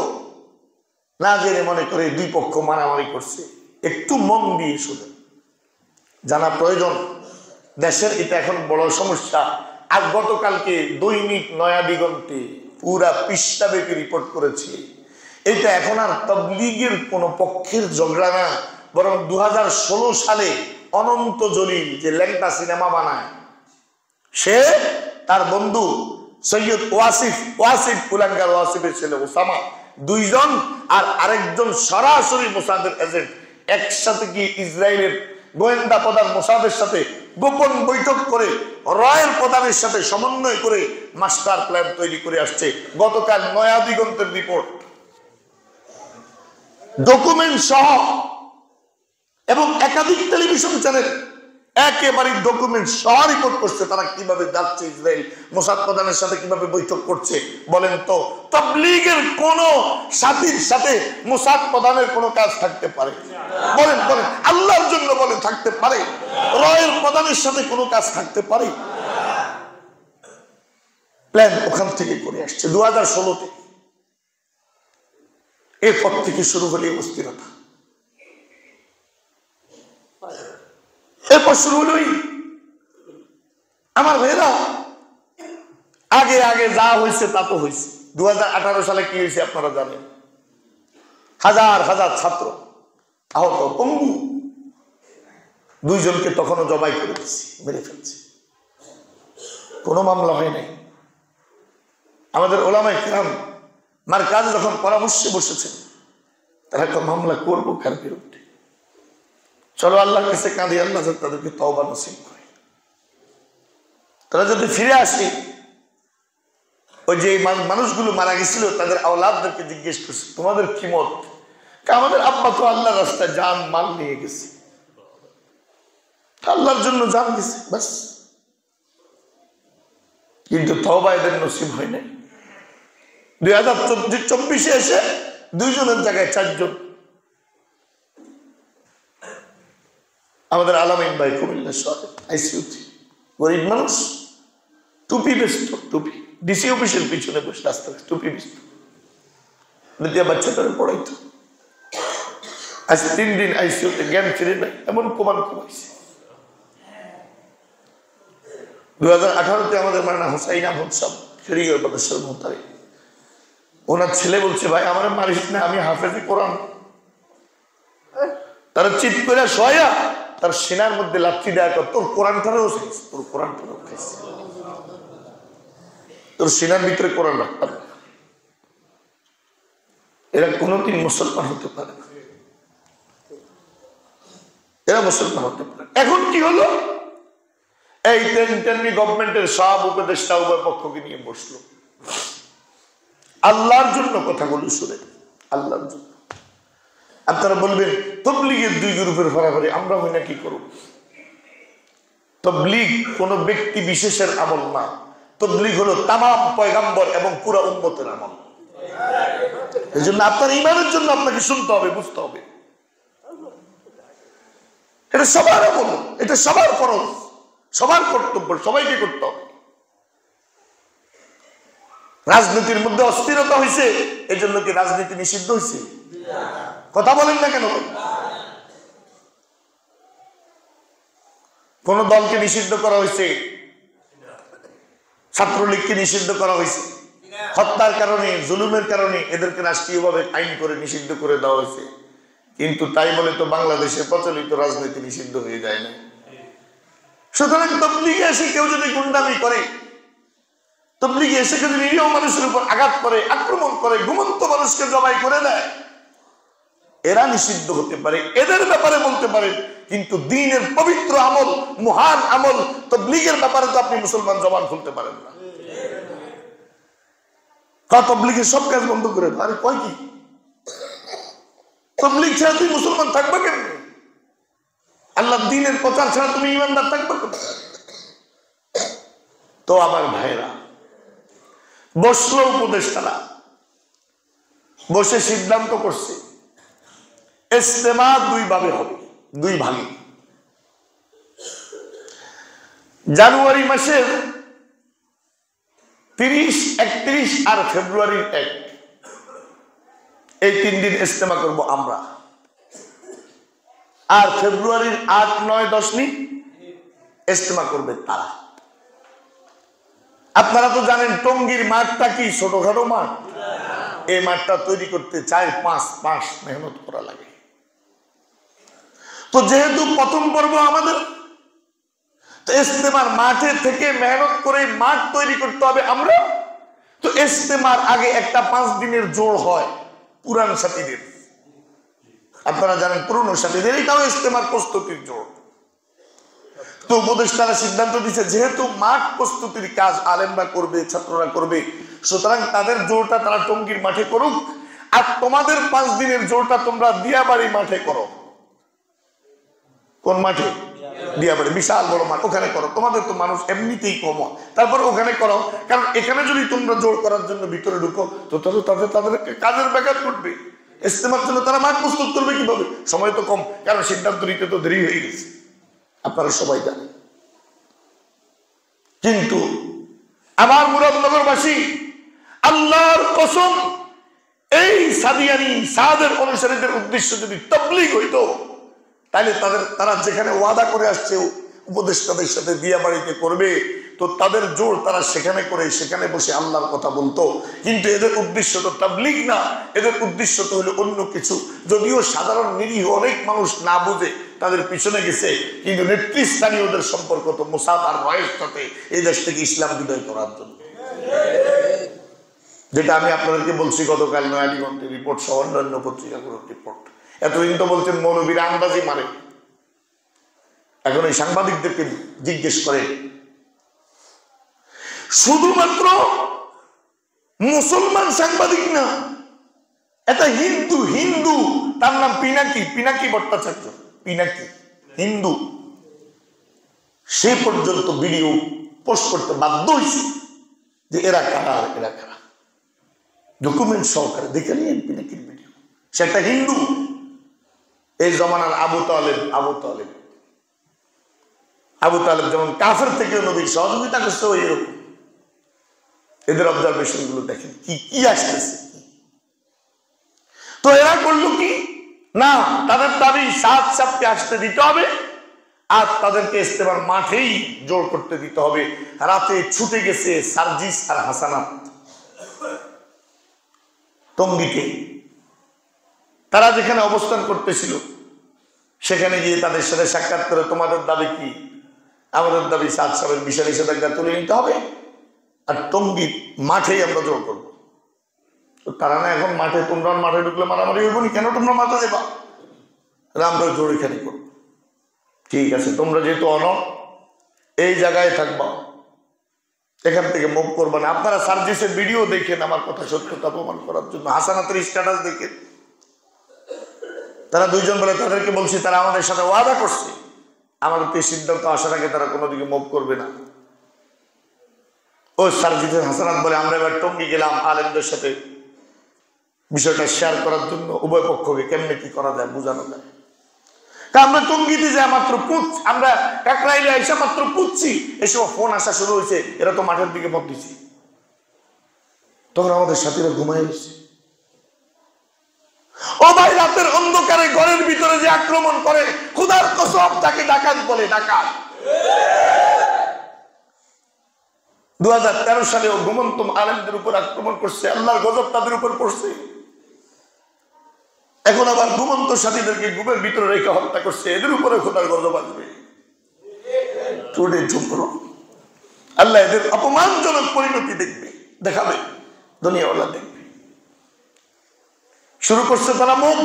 না জেনে মনে করে দুই পক্ষ মারামারি করছে। একটু মন দিয়ে শুনেন, জানা প্রয়োজন। দেশের এটা এখন বড় সমস্যা। আর গতকালকে দৈনিক নয়া দিগন্তে পুরা পৃষ্ঠাব্যাপী রিপোর্ট করেছে, এটা এখন আর তাবলীগের কোন পক্ষের ঝগড়া না, বরং 2016 সালে অনন্ত জলিল যে ল্যাংটা সিনেমা বানায়, সে তার বন্ধু সৈয়দ ওয়াসিফ কুলাঙ্গার ওয়াসিফের ছেলে ওসামা, দুইজন আর আরেকজন সরাসরি মোসাদের এজেন্ট একসাথে গিয়ে ইসরায়েলের গোয়েন্দা প্রধান মোসাদের সাথে গোপন বৈঠক করে রয়ের প্রধানের সাথে সমন্বয় করে মাস্টার প্ল্যান তৈরি করে আসছে। গতকাল নয়া দিগন্তের রিপোর্ট ডকুমেন্ট সহ এবং একাধিক টেলিভিশন চ্যানেল একেবারে ডকুমেন্ট সহ রিপোর্ট করছে তারা কিভাবে যাচ্ছে ইসরায়েল মোসাদ প্রধানের সাথে কিভাবে বৈঠক করছে। বলেন তো তাবলীগের কোন সাথীর সাথে মোসাদ প্রধানের কোন কাজ থাকতে পারে? বলেন বলেন, আল্লাহর জন্য বলেন থাকতে পারে? রয়ের প্রধানের সাথে কোনো কাজ থাকতে পারে? প্ল্যান ওখান থেকে করে আসছে 2016-তে। এরপর থেকে শুরু হলে অস্থিরতা, এরপর শুরু হলোই আমার ভাইরা আগে আগে যা হয়েছে তা তো হয়েছে। 2018 সালে কি হয়েছে আপনারা জানেন? হাজার হাজার ছাত্র আহত, পঙ্গু, দুইজনকে তখনও জবাই করে দিচ্ছি, মেরে ফেলছি, কোনো মামলা হয় নাই। আমাদের ওলামায়ে কিরাম মারকাজে যখন পরামর্শে বসেছেন, তারা একটা মামলা করবো কার বিরুদ্ধে? চলো আল্লাহর কাছে কাঁদি, আল্লাহ তাদেরকে তওবা নসিব করে। তারা যদি ফিরে আসে, ওই যে মানুষগুলো মারা গেছিল তাদের আওলাদদেরকে জিজ্ঞেস করছে তোমাদের কি মত? আমাদের আব্বা তো আল্লাহর রাস্তায় জান মাল নিয়ে গেছে, আল্লাহর জন্য জান গেছে বাস, কিন্তু তওবা এদের নসিব হয় নাই। 2024-এ এসে দুইজনের জায়গায় চারজন। আমাদের আলামিন ভাই কুমিল্লা শহরে আইসিইউতে, গরিব মানুষ, টুপি বেচত, টুপি ডিসি অফিসের পিছনে বসে রাস্তায় টুপি বেচত, দ্বিতীয় বাচ্চাটারে পড়াইতো। আজ 3 দিন আইসিইউতে, জ্ঞান ফিরে নাই, এমন প্রমাণ কমাইছে। 2018-তে আমাদের মাওলানা হুসাইন আহমদ সাহেব শরীয়ত বাদশাহ মোহতারি, ওনার ছেলে বলছে ভাই আমার মারিস না, আমি হাফেজে কোরআন। তারা চিৎ করে শোয়া তার সিনার মধ্যে লাথি দেয়া কর, তোর কোরআনটারও খাইছে, তোর কোরআনটারও খাইছে, তোর সিনার ভিতরে কোরআন রাখতাম। এরা কোনোদিন মুসলমান হতে পারে না, এরা মুসলমান হতে পারে। এখন কি হলো? এই তেমনি গভর্নমেন্টের সব উপদেষ্টা উভয় পক্ষকে নিয়ে বসলো, আল্লাহর জন্য কথাগুলো শুনে, আল্লাহর জন্য। আপনারা বলবেন তাবলীগের 2 গ্রুপের ফারাফারি, আমরা হই না কি করব? তাবলীগ কোন ব্যক্তি বিশেষের আমল না, তাবলীগ হলো তামাম পয়গাম্বর এবং পুরো উম্মতের আমল। এই জন্য আপনার ঈমানের জন্য আপনাকে শুনতে হবে, বুঝতে হবে, এটা সবার আমল, এটা সবার ফরজ, সবার কর্তব্য, সবাইকে করতে হবে। রাজনীতির মধ্যে অস্থিরতা হয়েছে, এই জন্য কি রাজনীতি নিষিদ্ধ হয়েছে? কথা বলেন না কেন? কোন দলকে নিষিদ্ধ করা হয়েছে? ছাত্রলীগকে নিষিদ্ধ করা হয়েছে, হত্যার কারণে, জুলুমের কারণে এদেরকে রাষ্ট্রীয়ভাবে আইন করে নিষিদ্ধ করে দেওয়া হয়েছে। কিন্তু তাই বলে তো বাংলাদেশে প্রচলিত রাজনীতি নিষিদ্ধ হয়ে যায় না। সুতরাং তাবলীগে এসে কেউ যদি গুন্ডামি করে, তাবলীগ এসে যদি নিরীহ মানুষের উপর আঘাত করে, আক্রমণ করে, ঘুমন্ত মানুষকে জবাই করে দেয়, এরা নিষিদ্ধ হতে পারে, এদের ব্যাপারে বলতে পারেন। কিন্তু দ্বীনের পবিত্র আমল, মহান আমল তাবলীগের ব্যাপারে তো আপনি মুসলমান জবান খুলতে পারেন না। তাবলীগের সব কাজ বন্ধ করে দাও। আরে কয় কি? তাবলীগ ছাড়া তুই মুসলমান থাকবে কেন? আল্লাহ দ্বীনের প্রচার ছাড়া তুমি ইমানদার থাকবে কেন? তো আমার ভাইরা, বসলো উপদেষ্টারা, বসে সিদ্ধান্ত করছে ইজতেমা দুই ভাবে হবে, দুই ভাগে। জানুয়ারি মাসের 30, 31 আর ফেব্রুয়ারির 1, এই 3 দিন ইজতেমা করব আমরা। আর ফেব্রুয়ারির 8, 9, 10 ইজতেমা করবে তারা। আপনারা তো জানেন টঙ্গীর মাঠটা কি ছোটখাটো মাঠ? এই মাঠটা তৈরি করতে 4-5 মাস মেহনত করা লাগে। তো যেহেতু প্রথম পর্ব আমাদের, তো ইজতেমার মাঠে থেকে মেহনত করে মাঠ তৈরি করতে হবে আমরা। তো ইজতেমার আগে একটা 5 দিনের জোড় হয় পুরান সাথীদের। আপনারা জানেন পুরনো সাথীদের এটাও ইজতেমার প্রস্তুতির জোড়। তো উপদেষ্টারা সিদ্ধান্ত দিচ্ছে যেহেতু মাঠ প্রস্তুতির কাজ আলেমরা করবে, ছাত্ররা করবে, সুতরাং তাদের জোরটা তারা টঙ্গীর মাঠে করুক, আর তোমাদের 5 দিনের জোরটা তোমরা দিয়াবাড়ি মাঠে করো। কোন মাঠে? দিয়াবাড়ি, বিশাল বড় মাঠ, ওখানে করো। তোমাদের তো মানুষ এমনিতেই কম, তারপর ওখানে করো। কারণ এখানে যদি তোমরা জোর করার জন্য ভিতরে ঢুকো তো তাদের কাজের ব্যাঘাত ঘটবে। ইজতেমার জন্য তারা মাঠ প্রস্তুত করবে কিভাবে? সময় তো কম, কারণ সিদ্ধান্ত নিতে তো দেরি হয়ে গেছে, আপনারা সবাই জানেন। কিন্তু আমার মুরাদনগরবাসী, আল্লাহর কসম, এই সাদিয়ানি সাদের অনুসারীদের উদ্দেশ্য যদি তাবলীগ হইতো, তাহলে তারা যেখানে ওয়াদা করে আসছে উপদেষ্টাদের সাথে দিয়াবাড়িতে করবে, তো তাদের জোর তারা সেখানে করে সেখানে বসে আল্লাহর কথা বলতো। কিন্তু এদের উদ্দেশ্য তো তাবলীগ না, এদের উদ্দেশ্য তো হলো অন্য কিছু। যদিও সাধারণ নিরীহ অনেক মানুষ না বুঝে তাদের পিছনে গেছে, কিন্তু নেতৃস্থানীয়দের সম্পর্ক তো মুসাব আর রয়ের সাথে এই দেশ থেকে ইসলাম বিদায় করার জন্য। যেটা আমি আপনাদেরকে বলছি গতকাল নয়াদিগন্তের রিপোর্ট সহ অন্যান্য পত্রিকাগুলোর রিপোর্ট। এতদিন তো বলছেন মৌলবীরা আন্দাজি মারে, এখন এই সাংবাদিকদেরকে জিজ্ঞেস করে শুধুমাত্র মুসলমান সাংবাদিক না, এটা হিন্দু, তার নাম পিনাকি ভট্টাচার্য, পিনাকি হিন্দু, সে পর্যন্ত ভিডিও পোস্ট করতে বাধ্য হয়েছে যে এরা কারা ডকুমেন্ট সহকারে দেখে নিন পিনাকির ভিডিও। সে একটা হিন্দু, এই জমানার আবু তালেব যেমন কাফের থেকে নবীর সহযোগিতা করছে, ওই এরকম এদের অবজারভেশন গুলো দেখেন কি আসতেছে। তো এরা করলো কি না, তাদের দাবি 7 সাপকে আসতে দিতে হবে, আর তাদেরকে ইজতেমার মাঠেই জোর করতে দিতে হবে। রাতে ছুটে গেছে সার্জিস আর হাসানাত টঙ্গীতে। তারা যেখানে অবস্থান করতেছিল সেখানে গিয়ে তাদের সাথে সাক্ষাৎ করে, তোমাদের দাবি কি? আমাদের দাবি 7 সালের বিশাল নিষেধাজ্ঞা তুলে নিতে হবে, আর টঙ্গীর মাঠেই আমরা জোর করবো। তো তারা না এখন মাঠে, তোমরা মাঠে ঢুকলে মারামারি হইব নি, কেন তোমরা মাঠে দেবা? আমরা জোর এখানে করবো। ঠিক আছে, তোমরা যেহেতু এই জায়গায় থাকবা, এখান থেকে মুভ করবা না। আপনারা সার্জিসের ভিডিও দেখেন আমার কথা সত্যতা প্রমাণ করার জন্য, হাসানাতের স্ট্যাটাস দেখেন। তারা দুইজন বলে তাদেরকে বলছি, তারা আমাদের সাথে ওয়াদা করছে আমাদের সিদ্ধান্ত আসার আগে তারা কোনো দিকে মুভ করবে না। ও সার্জিসের হাসানাত বলে, আমরা এবার টঙ্গী গেলাম আলেমদের সাথে বিষয়টা শেয়ার করার জন্য, উভয় পক্ষকে কেমনে কি করা যায় বোঝানো যায়। আমরা টঙ্গীতে যাই মাত্র আমরা কাকরাইলে এসে মাত্র পুচ্ছি, এসব ফোন আসা শুরু হয়েছে, এরা তো মাঠের দিকে পথ দিচ্ছে। তখন আমাদের সাথীরা ঘুমাই গেছে। ও ভাই, রাতের অন্ধকারে ঘরের ভিতরে যে আক্রমণ করে, খোদার কসম তাকে ডাকাত বলে, ডাকাত। 2013 সালে ও ঘুমন্ত আলেমদের উপর আক্রমণ করছে, আল্লাহর গজব তাদের উপর পড়ছে। এখন আবার ঘুমন্ত সাথীদেরকে ঘুমের ভিতরে রেখে হত্যা করছে, এদের উপরে খোদার গজব আসবে। আল্লাহ এদের অপমানজনক পরিণতি দেখবে, দেখাবে, দুনিয়াওয়ালা দেখবে। শুরু করছে তারা মুখ।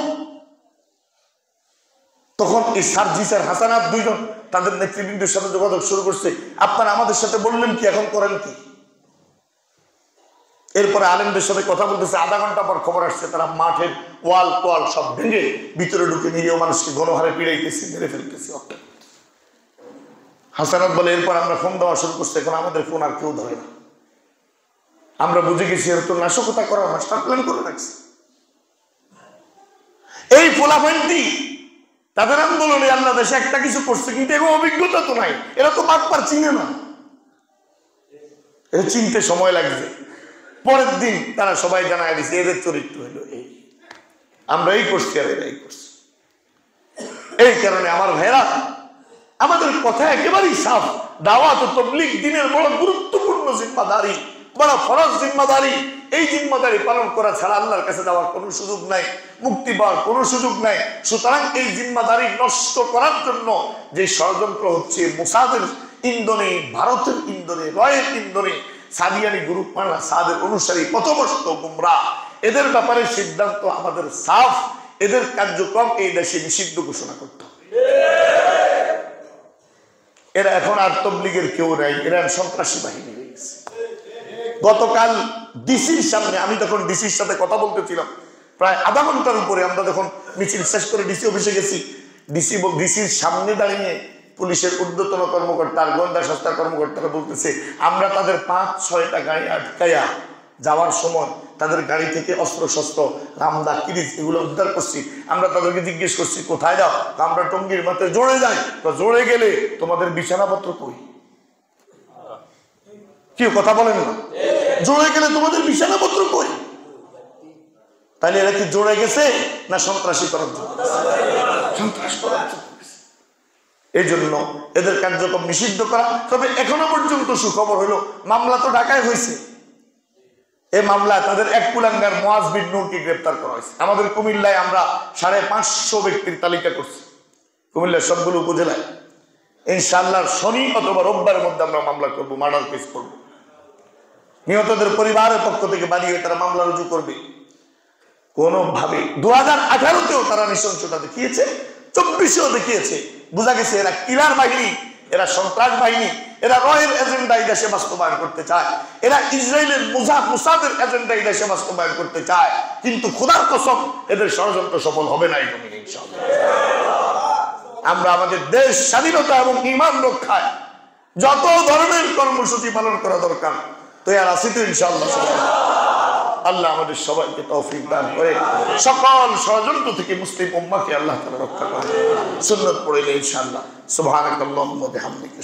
তখন এই সার্জিস আর হাসানাত দুইজন তাদের নেতৃবৃন্দের সাথে যোগাযোগ শুরু করছে, আপনারা আমাদের সাথে বললেন কি, এখন করেন কি? এরপরে আলেমদের সাথে কথা বলতেছে। আধা ঘন্টা পর খবর আসছে তারা মাঠের ওয়াল তোয়াল সব ভেঙে ভিতরে ঢুকে নিরীহ মানুষকে গণহারে পিড়াইতেছে, মেরে ফেলতেছে। হাসানাত বলে, এরপর আমরা ফোন দেওয়া শুরু করছি, এখন আমাদের ফোন আর কেউ ধরে না। আমরা বুঝে গেছি এর তো নাশকতা করা মাস্টার প্ল্যান করে রাখছে। এই ফোলাফান্তি তাদের আন্দোলনে আল্লাহ দেশে একটা কিছু করছে, কিন্তু এরকম অভিজ্ঞতা তো নাই। এরা তো বাটপার চিনে না, এর চিনতে সময় লাগছে। পরের দিন তারা সবাই জানায় দিচ্ছে এদের চরিত্র হলো এই, আমরা এই করছি আর এরা এই করছি। এই কারণে আমার ভাইরা, আমাদের কথা একেবারেই সাফ। দাওয়াত ও তাবলীগ দ্বীনের বড় গুরুত্বপূর্ণ জিম্মাদারি, বড় ফরজ জিম্মাদারি। এই জিম্মাদারি পালন করা ছাড়া আল্লাহর কাছে যাওয়ার কোনো সুযোগ নাই, মুক্তি পাওয়ার কোনো সুযোগ নাই। সুতরাং এই জিম্মাদারি নষ্ট করার জন্য যে ষড়যন্ত্র হচ্ছে, মোসাদের ইন্ধনে, ভারতের ইন্ধনে, রয়ের ইন্ধনে, সাদিয়ানি গ্রুপ মানা সাদের অনুসারী পথভ্রষ্ট গুমরাহ, এদের ব্যাপারে সিদ্ধান্ত আমাদের সাফ। এদের কার্যক্রম এই দেশে নিষিদ্ধ ঘোষণা করতে হবে। এরা এখন আর তাবলীগের কেউ নাই, এরা সন্ত্রাসী বাহিনী হয়ে গেছে। গতকাল ডিসির সামনে, আমি তখন ডিসির সাথে কথা বলতেছিলাম প্রায় আধা ঘন্টার উপরে, আমরা যখন মিছিল শেষ করে ডিসি অফিসে গেছি, ডিসির সামনে দাঁড়িয়ে পুলিশের ঊর্ধ্বতন কর্মকর্তা, গোয়েন্দা সংস্থার কর্মকর্তারা বলতেছে, আমরা তাদের 5-6টা গাড়ি আটকাইয়া যাওয়ার সময় তাদের গাড়ি থেকে অস্ত্র শস্ত্র, রামদা, কিরিচ এগুলো উদ্ধার করছি। আমরা তাদেরকে জিজ্ঞেস করছি কোথায় যাও, আমরা টঙ্গীর মাঠে জোরে যাই। তো জোরে গেলে তোমাদের বিছানাপত্র কই? কি কথা বলেন না? জোরে গেলে তোমাদের বিছানাপত্র কই? তাহলে এরা কি জোরে গেছে না সন্ত্রাসী করার জন্য? সন্ত্রাস করার জন্য। এই জন্য এদের কার্যক্রম নিষিদ্ধ করা। তবে এখনো পর্যন্ত সুখবর হলো, মামলা তো ঢাকায় হয়েছে। এই মামলায় তাদের এক কুলাঙ্গার মুয়াজ বিন নূরকে গ্রেফতার করা হয়েছে। আমাদের কুমিল্লায় আমরা 550 ব্যক্তির তালিকা করছি, কুমিল্লার সবগুলো উপজেলায়। ইনশাআল্লাহ শনি অথবা রোববারের মধ্যে আমরা মামলা করবো, মার্ডার কেস করবো। নিহতদের পরিবারের পক্ষ থেকে বাড়িয়ে তারা মামলা রুজু করবে। কোনোভাবে 2018-তেও তারা নৃশংসতা দেখিয়েছে, 24-এও দেখিয়েছে। বোঝা গেছে এরা কিলার বাহিনী, এরা সন্ত্রাস বাহিনী, এরা রয়ের এজেন্ডা এই দেশে বাস্তবায়ন করতে চায়, এরা ইসরায়েলের মোসাদের এজেন্ডা এই দেশে বাস্তবায়ন করতে চায়। কিন্তু খোদার কসম এদের ষড়যন্ত্র সফল হবে না এই জমিনে ইনশাআল্লাহ। আমরা আমাদের দেশ স্বাধীনতা এবং ঈমান রক্ষায় যত ধরনের কর্মসূচি পালন করা দরকার তৈরি আছি তো ইনশাআল্লাহ। আল্লাহ আমাদের সবাইকে তৌফিক দান করে সকল ষড়যন্ত্র থেকে মুসলিম উম্মাহকে আল্লাহ তাআলা রক্ষা করে। সুন্নাত পড়ে ইনশাআল্লাহ। সুবহানাকাল্লাহুম্মা ওয়া বিহামদিকা।